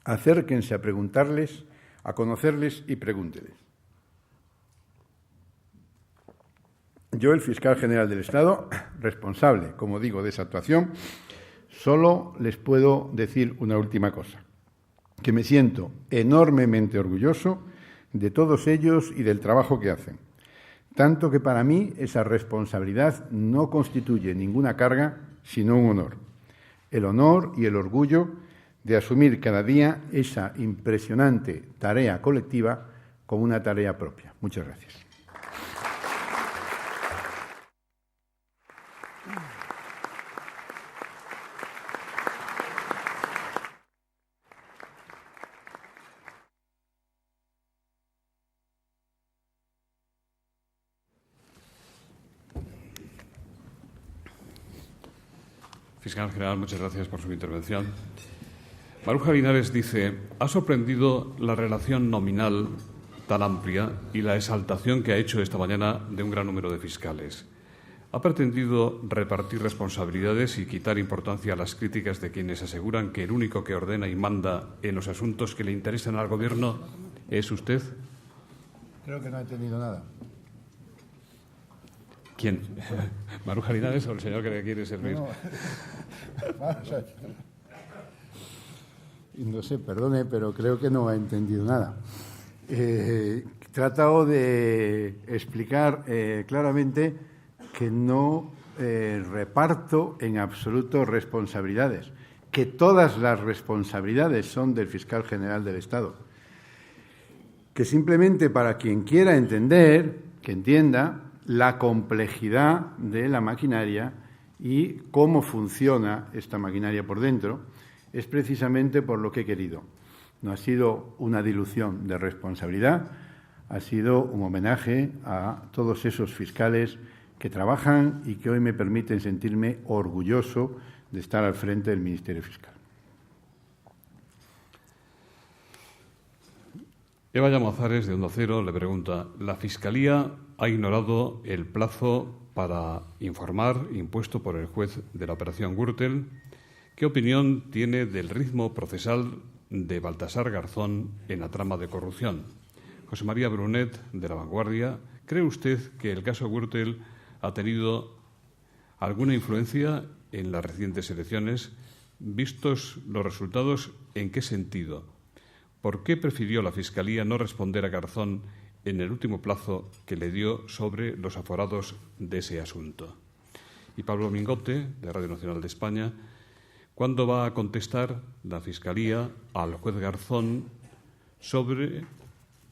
Acérquense a preguntarles, a conocerles y pregúnteles. Yo, el fiscal general del Estado, responsable, como digo, de esa actuación, solo les puedo decir una última cosa, que me siento enormemente orgulloso de todos ellos y del trabajo que hacen, tanto que para mí esa responsabilidad no constituye ninguna carga, sino un honor. El honor y el orgullo de asumir cada día esa impresionante tarea colectiva como una tarea propia. Muchas gracias. Fiscal General, muchas gracias por su intervención. Maruja Linares dice: ha sorprendido la relación nominal tan amplia y la exaltación que ha hecho esta mañana de un gran número de fiscales. ¿Ha pretendido repartir responsabilidades y quitar importancia a las críticas de quienes aseguran que el único que ordena y manda en los asuntos que le interesan al Gobierno es usted? Creo que no he entendido nada. ¿Quién? ¿Maruja Linares o el señor que le quiere servir? No sé, perdone, pero creo que no ha entendido nada. He tratado de explicar claramente que no reparto en absoluto responsabilidades, que todas las responsabilidades son del fiscal general del Estado, que simplemente para quien quiera entender, que entienda la complejidad de la maquinaria y cómo funciona esta maquinaria por dentro, es precisamente por lo que he querido. No ha sido una dilución de responsabilidad, ha sido un homenaje a todos esos fiscales que trabajan y que hoy me permiten sentirme orgulloso de estar al frente del Ministerio Fiscal. Eva Llamazares, de Onda Cero, le pregunta: la Fiscalía ha ignorado el plazo para informar impuesto por el juez de la operación Gürtel. ¿Qué opinión tiene del ritmo procesal de Baltasar Garzón en la trama de corrupción? José María Brunet, de La Vanguardia: ¿cree usted que el caso Gürtel ha tenido alguna influencia en las recientes elecciones? Vistos los resultados, ¿en qué sentido? ¿Por qué prefirió la Fiscalía no responder a Garzón en el último plazo que le dio sobre los aforados de ese asunto? Y Pablo Mingote, de Radio Nacional de España: ¿cuándo va a contestar la Fiscalía al juez Garzón sobre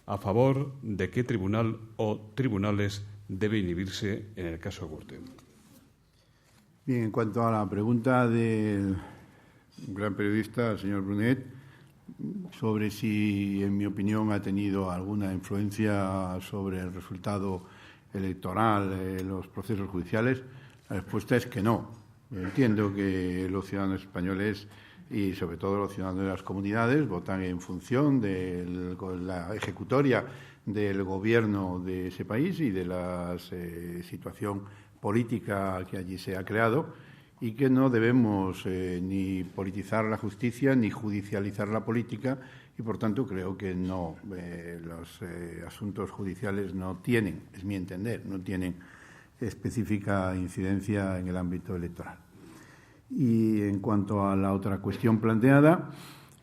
a favor de qué tribunal o tribunales debe inhibirse en el caso Gürtel? Bien, en cuanto a la pregunta del gran periodista, el señor Brunet, sobre si, en mi opinión, ha tenido alguna influencia sobre el resultado electoral en los procesos judiciales, la respuesta es que no. Entiendo que los ciudadanos españoles y, sobre todo, los ciudadanos de las comunidades votan en función de la ejecutoria del gobierno de ese país y de la situación política que allí se ha creado, y que no debemos ni politizar la justicia ni judicializar la política, y por tanto creo que no, los asuntos judiciales no tienen, es mi entender, no tienen específica incidencia en el ámbito electoral. Y en cuanto a la otra cuestión planteada,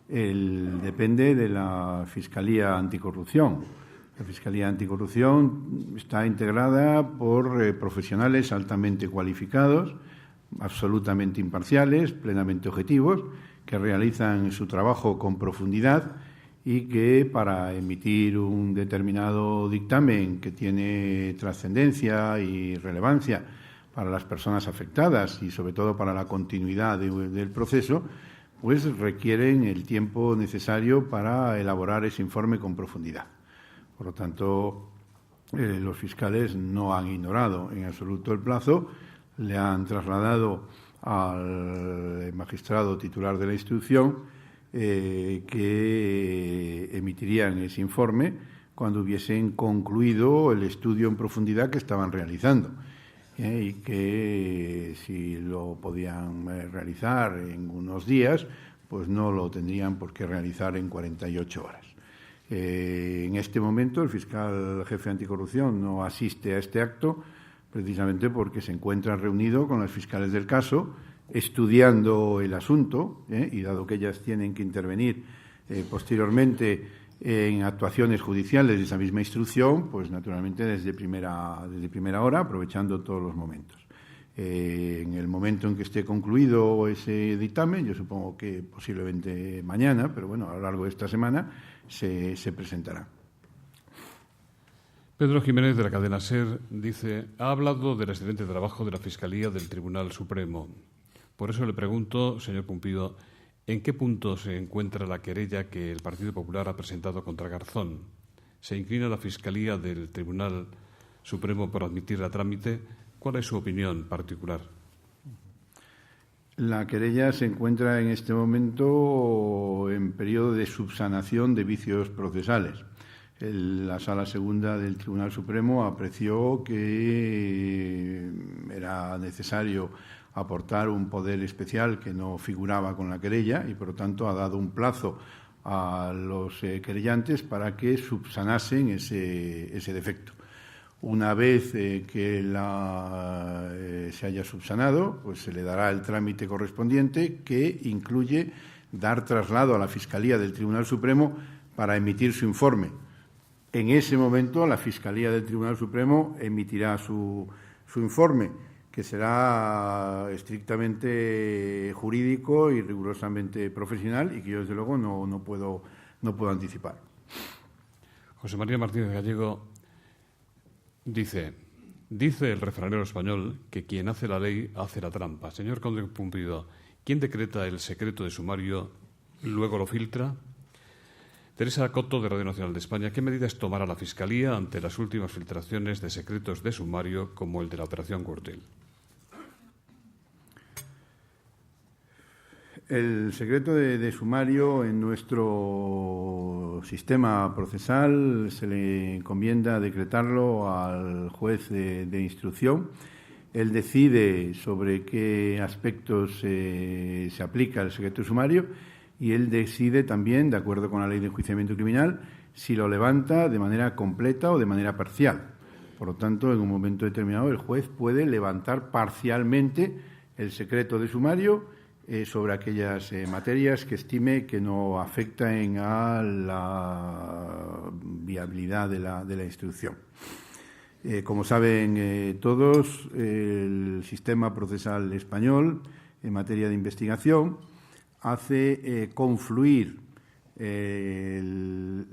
depende de la Fiscalía Anticorrupción. La Fiscalía Anticorrupción está integrada por profesionales altamente cualificados, absolutamente imparciales, plenamente objetivos, que realizan su trabajo con profundidad y que para emitir un determinado dictamen que tiene trascendencia y relevancia para las personas afectadas y sobre todo para la continuidad del proceso, pues requieren el tiempo necesario para elaborar ese informe con profundidad. Por lo tanto, los fiscales no han ignorado en absoluto el plazo, le han trasladado al magistrado titular de la instrucción que emitirían ese informe cuando hubiesen concluido el estudio en profundidad que estaban realizando. Y que si lo podían realizar en unos días, pues no lo tendrían por qué realizar en 48 horas. En este momento el fiscal jefe anticorrupción no asiste a este acto precisamente porque se encuentra reunido con las fiscales del caso, estudiando el asunto, y dado que ellas tienen que intervenir posteriormente en actuaciones judiciales de esa misma instrucción, pues naturalmente desde primera hora, aprovechando todos los momentos. En el momento en que esté concluido ese dictamen, yo supongo que posiblemente mañana, pero bueno, a lo largo de esta semana se presentará. Pedro Jiménez, de la cadena SER, dice: ha hablado del excelente trabajo de la Fiscalía del Tribunal Supremo. Por eso le pregunto, señor Pumpido, ¿en qué punto se encuentra la querella que el Partido Popular ha presentado contra Garzón? ¿Se inclina la Fiscalía del Tribunal Supremo por admitirla a trámite? ¿Cuál es su opinión particular? La querella se encuentra en este momento en periodo de subsanación de vicios procesales. La Sala Segunda del Tribunal Supremo apreció que era necesario aportar un poder especial que no figuraba con la querella y, por lo tanto, ha dado un plazo a los querellantes para que subsanasen ese defecto. Una vez que se haya subsanado, pues se le dará el trámite correspondiente, que incluye dar traslado a la Fiscalía del Tribunal Supremo para emitir su informe. En ese momento, la Fiscalía del Tribunal Supremo emitirá su informe, que será estrictamente jurídico y rigurosamente profesional y que yo, desde luego, no puedo anticipar. José María Martínez Gallego dice el refranero español que quien hace la ley hace la trampa. Señor Conde Pumpido, ¿quién decreta el secreto de sumario, luego lo filtra? Teresa Coto, de Radio Nacional de España, ¿qué medidas tomará la Fiscalía ante las últimas filtraciones de secretos de sumario como el de la Operación Gürtel? El secreto de sumario en nuestro sistema procesal se le encomienda decretarlo al juez de instrucción. Él decide sobre qué aspectos se aplica el secreto de sumario y él decide también, de acuerdo con la Ley de Enjuiciamiento Criminal, si lo levanta de manera completa o de manera parcial. Por lo tanto, en un momento determinado, el juez puede levantar parcialmente el secreto de sumario sobre aquellas materias que estime que no afecten a la viabilidad de la instrucción. Como saben todos, el sistema procesal español en materia de investigación hace confluir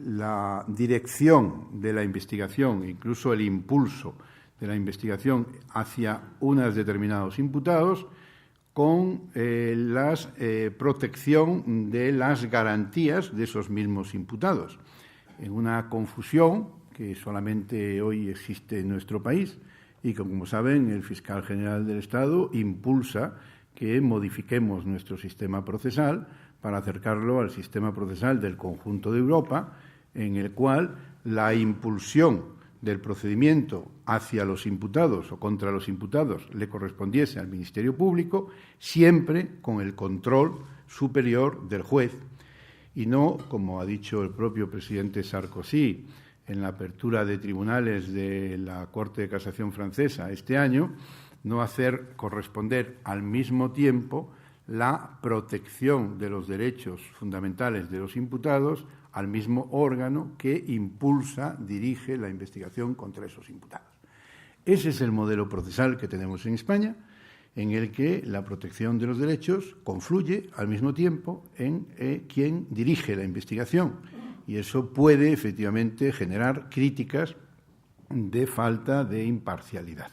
la dirección de la investigación, incluso el impulso de la investigación hacia unos determinados imputados, con la protección de las garantías de esos mismos imputados, en una confusión que solamente hoy existe en nuestro país y que, como saben, el fiscal general del Estado impulsa que modifiquemos nuestro sistema procesal para acercarlo al sistema procesal del conjunto de Europa, en el cual la impulsión del procedimiento hacia los imputados o contra los imputados le correspondiese al Ministerio Público, siempre con el control superior del juez, y no, como ha dicho el propio presidente Sarkozy en la apertura de tribunales de la Corte de Casación francesa este año, no hacer corresponder al mismo tiempo la protección de los derechos fundamentales de los imputados al mismo órgano que impulsa, dirige la investigación contra esos imputados. Ese es el modelo procesal que tenemos en España, en el que la protección de los derechos confluye al mismo tiempo en quien dirige la investigación. Y eso puede efectivamente generar críticas de falta de imparcialidad.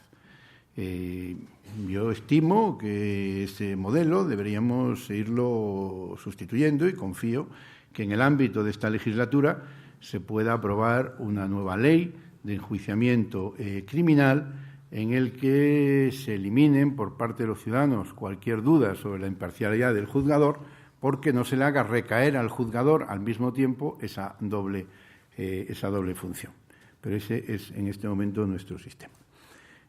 Yo estimo que ese modelo deberíamos irlo sustituyendo y confío que en el ámbito de esta legislatura se pueda aprobar una nueva ley de enjuiciamiento criminal en el que se eliminen por parte de los ciudadanos cualquier duda sobre la imparcialidad del juzgador, porque no se le haga recaer al juzgador al mismo tiempo esa doble función. Pero ese es en este momento nuestro sistema.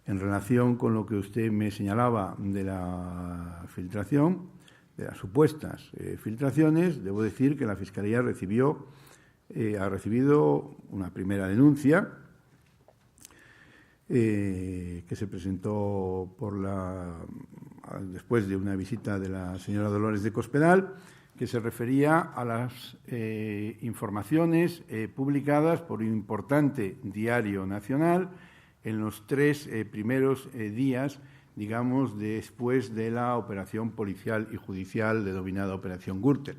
En relación con lo que usted me señalaba de la filtración, de las supuestas filtraciones, debo decir que la Fiscalía ha recibido una primera denuncia que se presentó después de una visita de la señora Dolores de Cospedal, que se refería a las informaciones publicadas por un importante diario nacional en los 3 primeros días, digamos, después de la operación policial y judicial denominada Operación Gürtel.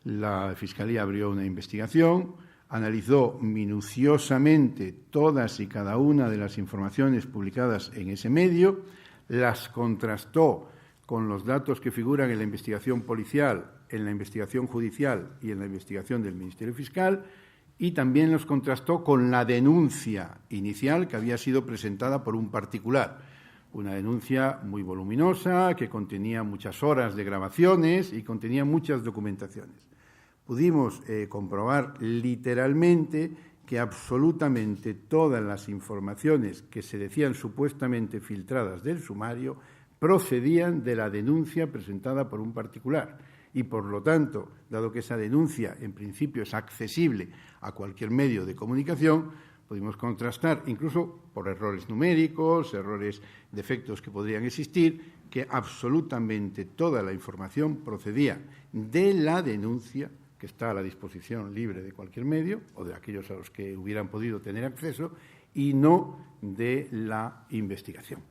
La Fiscalía abrió una investigación, analizó minuciosamente todas y cada una de las informaciones publicadas en ese medio, las contrastó con los datos que figuran en la investigación policial, en la investigación judicial y en la investigación del Ministerio Fiscal, y también los contrastó con la denuncia inicial que había sido presentada por un particular. Una denuncia muy voluminosa, que contenía muchas horas de grabaciones y contenía muchas documentaciones. Pudimos comprobar literalmente que absolutamente todas las informaciones que se decían supuestamente filtradas del sumario procedían de la denuncia presentada por un particular. Y, por lo tanto, dado que esa denuncia, en principio, es accesible a cualquier medio de comunicación, pudimos contrastar, incluso por errores numéricos, defectos que podrían existir, que absolutamente toda la información procedía de la denuncia, que está a la disposición libre de cualquier medio, o de aquellos a los que hubieran podido tener acceso, y no de la investigación.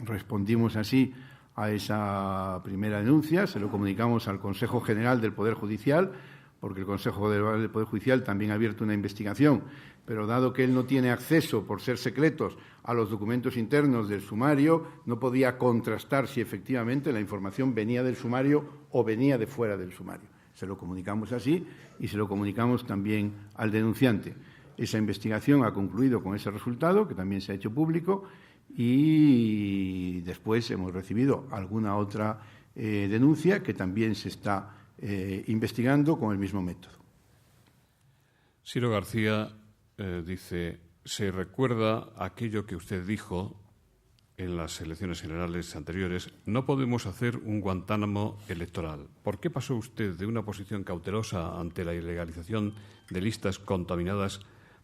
Respondimos así a esa primera denuncia, se lo comunicamos al Consejo General del Poder Judicial, porque el Consejo General del Poder Judicial también ha abierto una investigación, pero dado que él no tiene acceso, por ser secretos, a los documentos internos del sumario, no podía contrastar si efectivamente la información venía del sumario o venía de fuera del sumario. Se lo comunicamos así y se lo comunicamos también al denunciante. Esa investigación ha concluido con ese resultado, que también se ha hecho público, y después hemos recibido alguna otra denuncia que también se está investigando con el mismo método. Ciro García dice, se recuerda aquello que usted dijo en las elecciones generales anteriores, no podemos hacer un Guantánamo electoral. ¿Por qué pasó usted de una posición cautelosa ante la ilegalización de listas contaminadas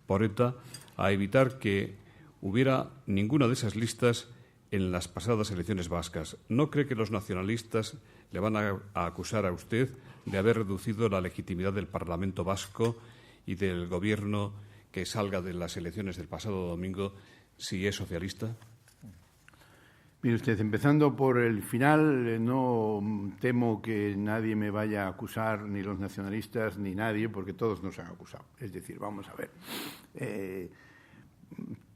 por ETA a evitar que hubiera ninguna de esas listas en las pasadas elecciones vascas? ¿No cree que los nacionalistas le van a acusar a usted de haber reducido la legitimidad del Parlamento vasco y del Gobierno que salga de las elecciones del pasado domingo si es socialista? Mire usted, empezando por el final, no temo que nadie me vaya a acusar, ni los nacionalistas, ni nadie, porque todos nos han acusado. Es decir, vamos a ver,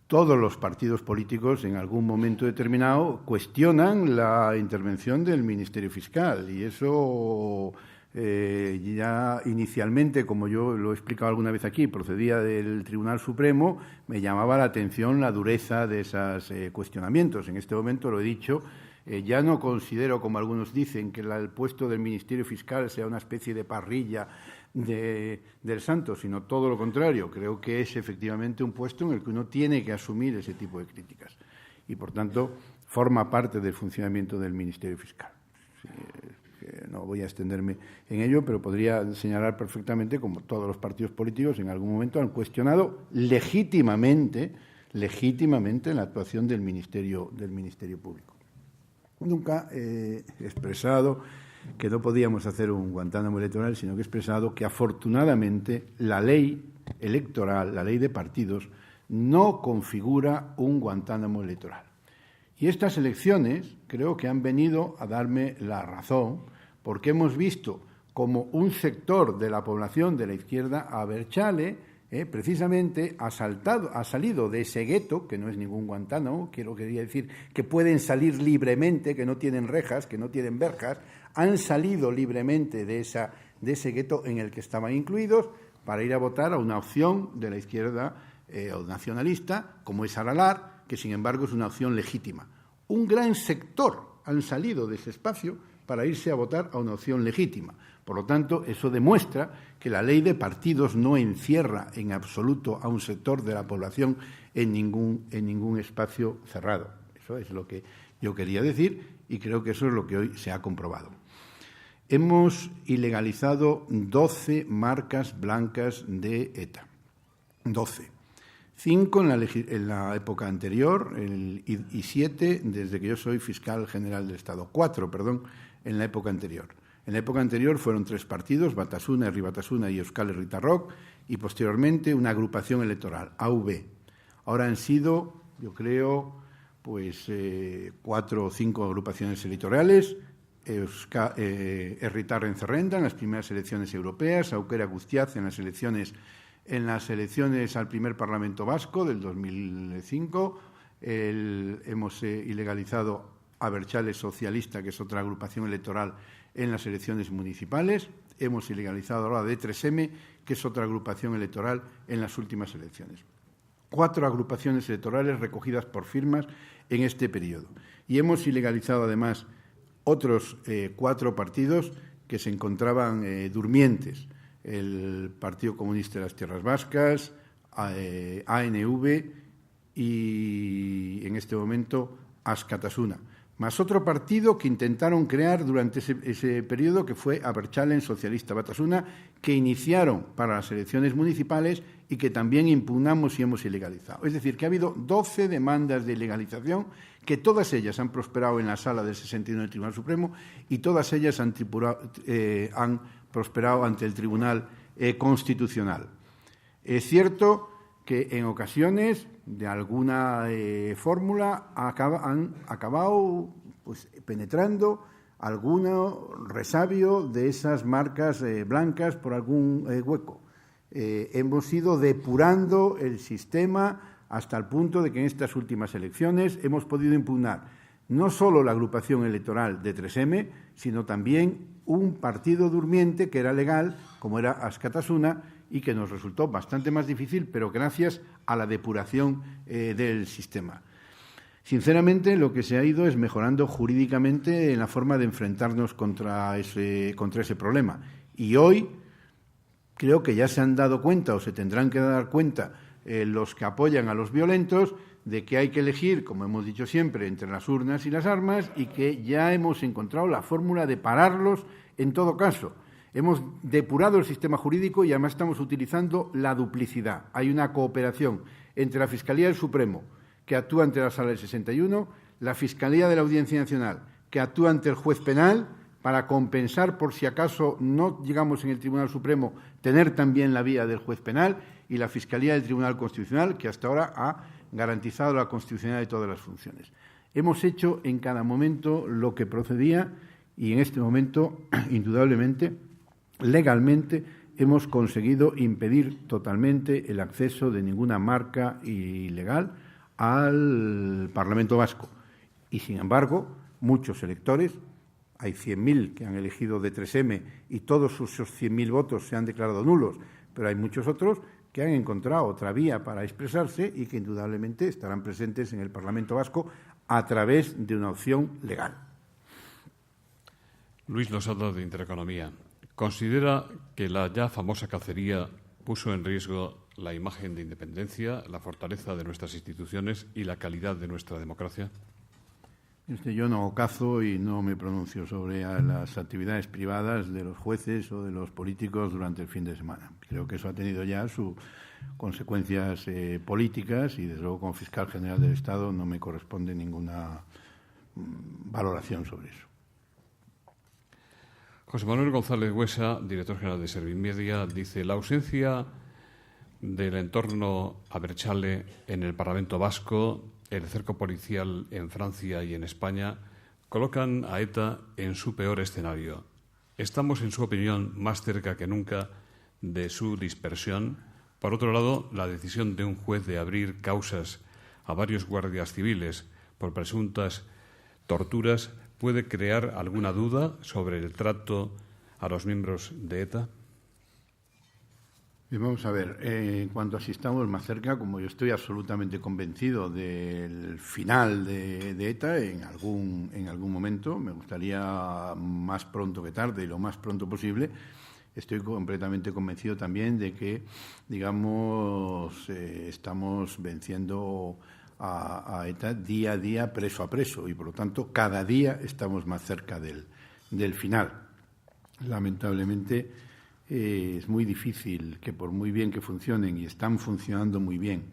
todos los partidos políticos en algún momento determinado cuestionan la intervención del Ministerio Fiscal y eso ya inicialmente, como yo lo he explicado alguna vez aquí, procedía del Tribunal Supremo, me llamaba la atención la dureza de esos cuestionamientos. En este momento, lo he dicho, ya no considero, como algunos dicen, que el puesto del Ministerio Fiscal sea una especie de parrilla del santo, sino todo lo contrario. Creo que es efectivamente un puesto en el que uno tiene que asumir ese tipo de críticas y, por tanto, forma parte del funcionamiento del Ministerio Fiscal. No voy a extenderme en ello, pero podría señalar perfectamente como todos los partidos políticos en algún momento han cuestionado legítimamente legítimamente en la actuación del Ministerio Público. Nunca he expresado que no podíamos hacer un Guantánamo electoral, sino que he expresado que afortunadamente la ley electoral, la ley de partidos, no configura un Guantánamo electoral. Y estas elecciones creo que han venido a darme la razón, porque hemos visto como un sector de la población de la izquierda abertzale precisamente ha salido de ese gueto, que no es ningún Guantánamo, quería decir que pueden salir libremente, que no tienen rejas, que no tienen verjas, han salido libremente de ese gueto en el que estaban incluidos para ir a votar a una opción de la izquierda o nacionalista, como es Aralar, que sin embargo es una opción legítima. Un gran sector han salido de ese espacio para irse a votar a una opción legítima. Por lo tanto, eso demuestra que la ley de partidos no encierra en absoluto a un sector de la población en ningún espacio cerrado. Eso es lo que yo quería decir y creo que eso es lo que hoy se ha comprobado. Hemos ilegalizado 12 marcas blancas de ETA. 12. 5 en la época anterior y 7 desde que yo soy fiscal general del Estado. 4, en la época anterior. En la época anterior fueron 3 partidos, Batasuna, Herri Batasuna y Euskal Herritarrok, y posteriormente una agrupación electoral, AV. Ahora han sido, yo creo, 4 o 5 agrupaciones electorales, Herritar en Zerrenda en las primeras elecciones europeas, Aukera Guztiaz en las elecciones al primer Parlamento Vasco del 2005, hemos ilegalizado Abertzale Socialista, que es otra agrupación electoral, en las elecciones municipales. Hemos ilegalizado ahora D3M, que es otra agrupación electoral, en las últimas elecciones. 4 agrupaciones electorales recogidas por firmas en este periodo. Y hemos ilegalizado, además, otros 4 partidos que se encontraban durmientes. El Partido Comunista de las Tierras Vascas, ANV y, en este momento, Askatasuna. Más otro partido que intentaron crear durante ese periodo, que fue Abertzale Socialista Batasuna, que iniciaron para las elecciones municipales y que también impugnamos y hemos ilegalizado. Es decir, que ha habido 12 demandas de ilegalización, que todas ellas han prosperado en la Sala del 61 del Tribunal Supremo y todas ellas han prosperado ante el Tribunal Constitucional. Es cierto que en ocasiones, de alguna fórmula, han acabado penetrando algún resabio de esas marcas blancas por algún hueco. Hemos ido depurando el sistema hasta el punto de que en estas últimas elecciones hemos podido impugnar no solo la agrupación electoral de 3M, sino también un partido durmiente que era legal, como era Askatasuna, y que nos resultó bastante más difícil, pero gracias a la depuración del sistema. Sinceramente, lo que se ha ido es mejorando jurídicamente en la forma de enfrentarnos contra ese problema. Y hoy creo que ya se han dado cuenta, o se tendrán que dar cuenta, los que apoyan a los violentos, de que hay que elegir, como hemos dicho siempre, entre las urnas y las armas, y que ya hemos encontrado la fórmula de pararlos en todo caso. Hemos depurado el sistema jurídico y además estamos utilizando la duplicidad. Hay una cooperación entre la Fiscalía del Supremo, que actúa ante la Sala del 61, la Fiscalía de la Audiencia Nacional, que actúa ante el juez penal, para compensar, por si acaso no llegamos en el Tribunal Supremo, tener también la vía del juez penal, y la Fiscalía del Tribunal Constitucional, que hasta ahora ha garantizado la constitucionalidad de todas las funciones. Hemos hecho en cada momento lo que procedía y en este momento, indudablemente, legalmente, hemos conseguido impedir totalmente el acceso de ninguna marca ilegal al Parlamento Vasco. Y, sin embargo, muchos electores, hay 100.000 que han elegido de 3M y todos esos 100.000 votos se han declarado nulos, pero hay muchos otros que han encontrado otra vía para expresarse y que indudablemente estarán presentes en el Parlamento Vasco a través de una opción legal. Luis Losada, de Intereconomía. ¿Considera que la ya famosa cacería puso en riesgo la imagen de independencia, la fortaleza de nuestras instituciones y la calidad de nuestra democracia? Yo no cazo y no me pronuncio sobre las actividades privadas de los jueces o de los políticos durante el fin de semana. Creo que eso ha tenido ya sus consecuencias políticas y, desde luego, como fiscal general del Estado no me corresponde ninguna valoración sobre eso. José Manuel González Huesa, director general de Servimedia, dice: la ausencia del entorno Abertzale en el Parlamento Vasco, el cerco policial en Francia y en España colocan a ETA en su peor escenario. ¿Estamos, en su opinión, más cerca que nunca de su dispersión? Por otro lado, la decisión de un juez de abrir causas a varios guardias civiles por presuntas torturas puede crear alguna duda sobre el trato a los miembros de ETA. Vamos a ver, en cuanto a si estamos más cerca, como yo estoy absolutamente convencido del final de ETA, en algún momento, me gustaría más pronto que tarde y lo más pronto posible, estoy completamente convencido también de que, digamos, estamos venciendo a ETA día a día, preso a preso, y por lo tanto cada día estamos más cerca del final. Lamentablemente, es muy difícil que, por muy bien que funcionen, y están funcionando muy bien,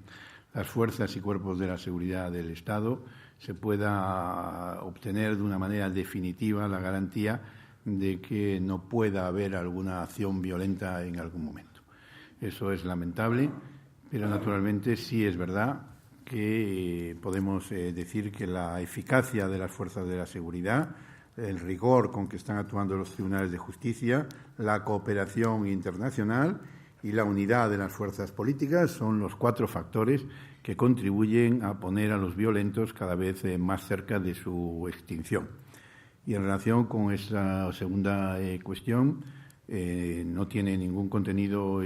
las fuerzas y cuerpos de la seguridad del Estado, se pueda obtener de una manera definitiva la garantía de que no pueda haber alguna acción violenta en algún momento. Eso es lamentable, pero naturalmente sí es verdad que podemos decir que la eficacia de las fuerzas de la seguridad, el rigor con que están actuando los tribunales de justicia, la cooperación internacional y la unidad de las fuerzas políticas son los 4 factores que contribuyen a poner a los violentos cada vez más cerca de su extinción. Y en relación con esa segunda cuestión, no tiene ningún contenido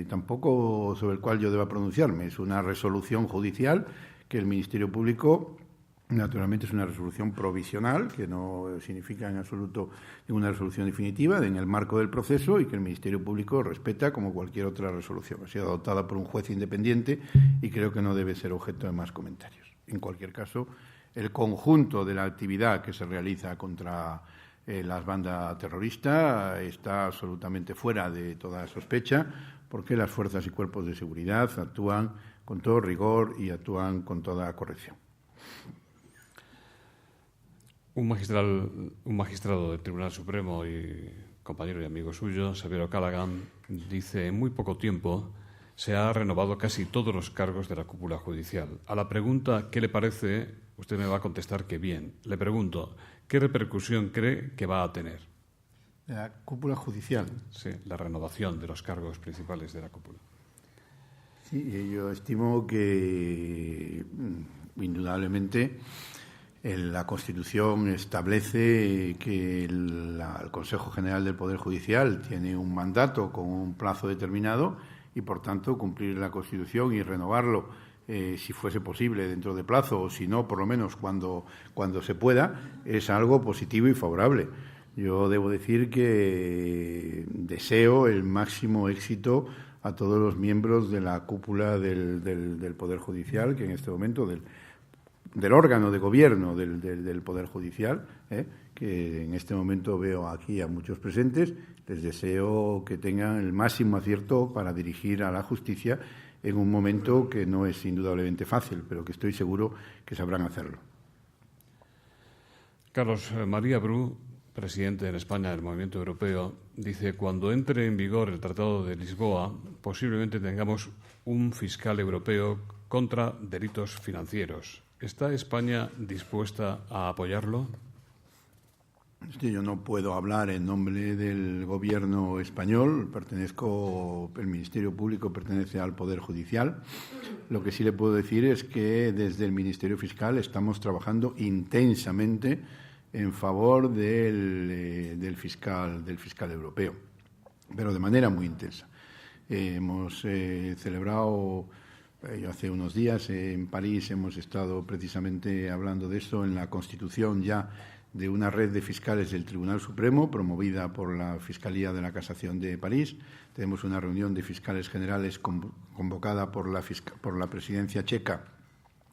tampoco sobre el cual yo deba pronunciarme. Es una resolución judicial que el Ministerio Público, naturalmente, es una resolución provisional, que no significa en absoluto ninguna resolución definitiva, en el marco del proceso, y que el Ministerio Público respeta como cualquier otra resolución. Ha sido adoptada por un juez independiente y creo que no debe ser objeto de más comentarios. En cualquier caso, el conjunto de la actividad que se realiza contra las bandas terroristas está absolutamente fuera de toda sospecha, porque las fuerzas y cuerpos de seguridad actúan con todo rigor y actúan con toda corrección. Un magistrado del Tribunal Supremo y compañero y amigo suyo, Xavier O'Callaghan, dice: en muy poco tiempo se ha renovado casi todos los cargos de la cúpula judicial. A la pregunta ¿qué le parece?, usted me va a contestar que bien. Le pregunto, ¿qué repercusión cree que va a tener? La cúpula judicial. Sí, la renovación de los cargos principales de la cúpula. Sí, yo estimo que, indudablemente, la Constitución establece que el Consejo General del Poder Judicial tiene un mandato con un plazo determinado y, por tanto, cumplir la Constitución y renovarlo, si fuese posible dentro de plazo, o si no, por lo menos cuando se pueda, es algo positivo y favorable. Yo debo decir que deseo el máximo éxito a todos los miembros de la cúpula del Poder Judicial, que en este momento del órgano de gobierno del Poder Judicial, que en este momento veo aquí a muchos presentes. Les deseo que tengan el máximo acierto para dirigir a la justicia en un momento que no es indudablemente fácil, pero que estoy seguro que sabrán hacerlo. Carlos María Bru, presidente en España del Movimiento Europeo, dice: cuando entre en vigor el Tratado de Lisboa, posiblemente tengamos un fiscal europeo contra delitos financieros. ¿Está España dispuesta a apoyarlo? Yo no puedo hablar en nombre del Gobierno español. El Ministerio Público pertenece al Poder Judicial. Lo que sí le puedo decir es que desde el Ministerio Fiscal estamos trabajando intensamente en favor del fiscal europeo, pero de manera muy intensa. Hemos celebrado, hace unos días en París, hemos estado precisamente hablando de esto, en la constitución ya de una red de fiscales del Tribunal Supremo promovida por la Fiscalía de la Casación de París. Tenemos una reunión de fiscales generales convocada por la presidencia checa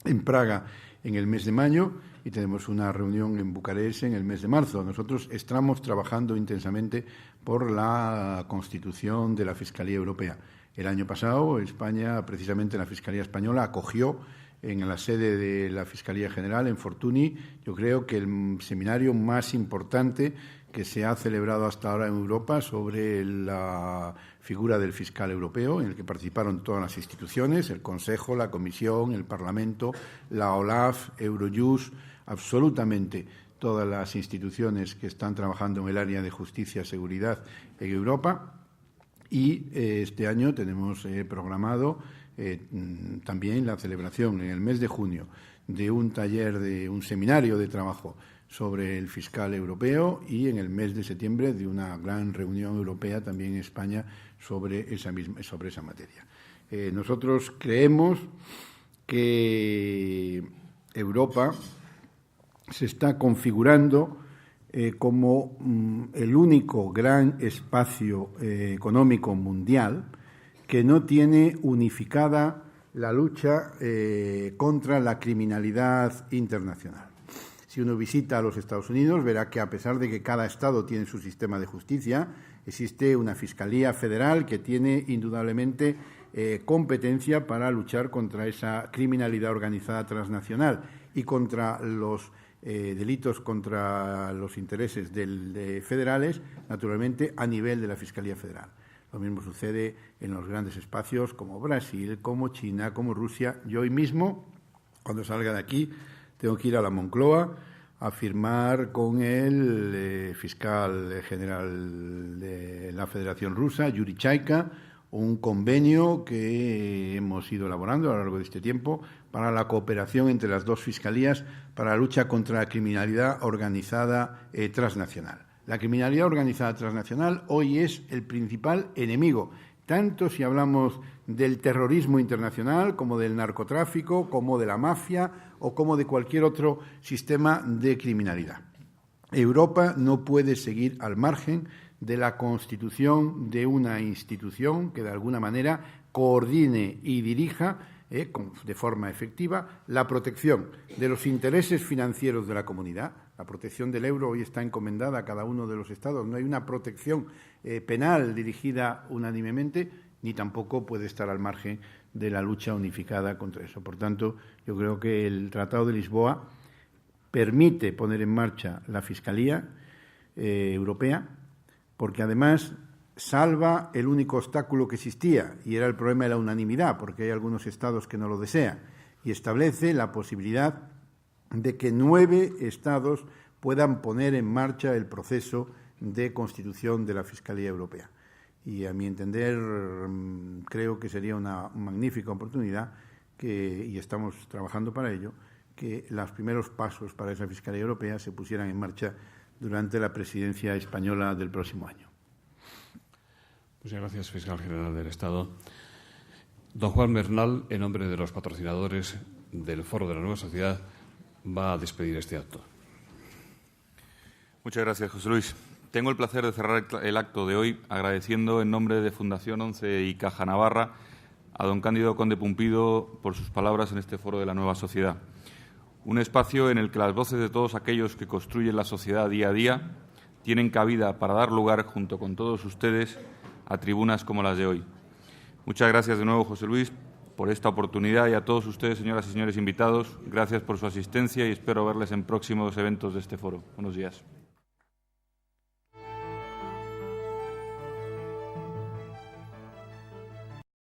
en Praga en el mes de mayo y tenemos una reunión en Bucarest en el mes de marzo. Nosotros estamos trabajando intensamente por la constitución de la Fiscalía Europea. El año pasado, España, precisamente la Fiscalía Española, acogió en la sede de la Fiscalía General, en Fortuny, yo creo que el seminario más importante que se ha celebrado hasta ahora en Europa sobre la figura del fiscal europeo, en el que participaron todas las instituciones, el Consejo, la Comisión, el Parlamento, la OLAF, Eurojust, absolutamente todas las instituciones que están trabajando en el área de justicia y seguridad en Europa. Y este año tenemos programado también la celebración en el mes de junio de un taller, de un seminario de trabajo sobre el fiscal europeo y en el mes de septiembre de una gran reunión europea también en España sobre esa materia. Nosotros creemos que Europa se está configurando como el único gran espacio económico mundial que no tiene unificada la lucha contra la criminalidad internacional. Si uno visita a los Estados Unidos, verá que a pesar de que cada estado tiene su sistema de justicia, existe una Fiscalía Federal que tiene indudablemente competencia para luchar contra esa criminalidad organizada transnacional y contra los delitos contra los intereses federales, naturalmente, a nivel de la Fiscalía Federal. Lo mismo sucede en los grandes espacios como Brasil, como China, como Rusia. Yo hoy mismo, cuando salga de aquí, tengo que ir a la Moncloa a firmar con el fiscal general de la Federación Rusa, Yuri Chaika, un convenio que hemos ido elaborando a lo largo de este tiempo para la cooperación entre las dos fiscalías para la lucha contra la criminalidad organizada transnacional. La criminalidad organizada transnacional hoy es el principal enemigo, tanto si hablamos del terrorismo internacional como del narcotráfico, como de la mafia o como de cualquier otro sistema de criminalidad. Europa no puede seguir al margen de la constitución de una institución que de alguna manera coordine y dirija de forma efectiva la protección de los intereses financieros de la comunidad. La protección del euro hoy está encomendada a cada uno de los Estados. No hay una protección penal dirigida unánimemente, ni tampoco puede estar al margen de la lucha unificada contra eso. Por tanto, yo creo que el Tratado de Lisboa permite poner en marcha la Fiscalía Europea, porque además salva el único obstáculo que existía, y era el problema de la unanimidad, porque hay algunos estados que no lo desean, y establece la posibilidad de que 9 estados puedan poner en marcha el proceso de constitución de la Fiscalía Europea. Y a mi entender creo que sería una magnífica oportunidad, y estamos trabajando para ello, que los primeros pasos para esa Fiscalía Europea se pusieran en marcha durante la presidencia española del próximo año. Muchas gracias, fiscal general del Estado. Don Juan Bernal, en nombre de los patrocinadores del Foro de la Nueva Sociedad, va a despedir este acto. Muchas gracias, José Luis. Tengo el placer de cerrar el acto de hoy agradeciendo en nombre de Fundación 11 y Caja Navarra a don Cándido Conde Pumpido por sus palabras en este Foro de la Nueva Sociedad. Un espacio en el que las voces de todos aquellos que construyen la sociedad día a día tienen cabida para dar lugar, junto con todos ustedes, a tribunas como las de hoy. Muchas gracias de nuevo, José Luis, por esta oportunidad, y a todos ustedes, señoras y señores invitados, gracias por su asistencia y espero verles en próximos eventos de este foro. Buenos días.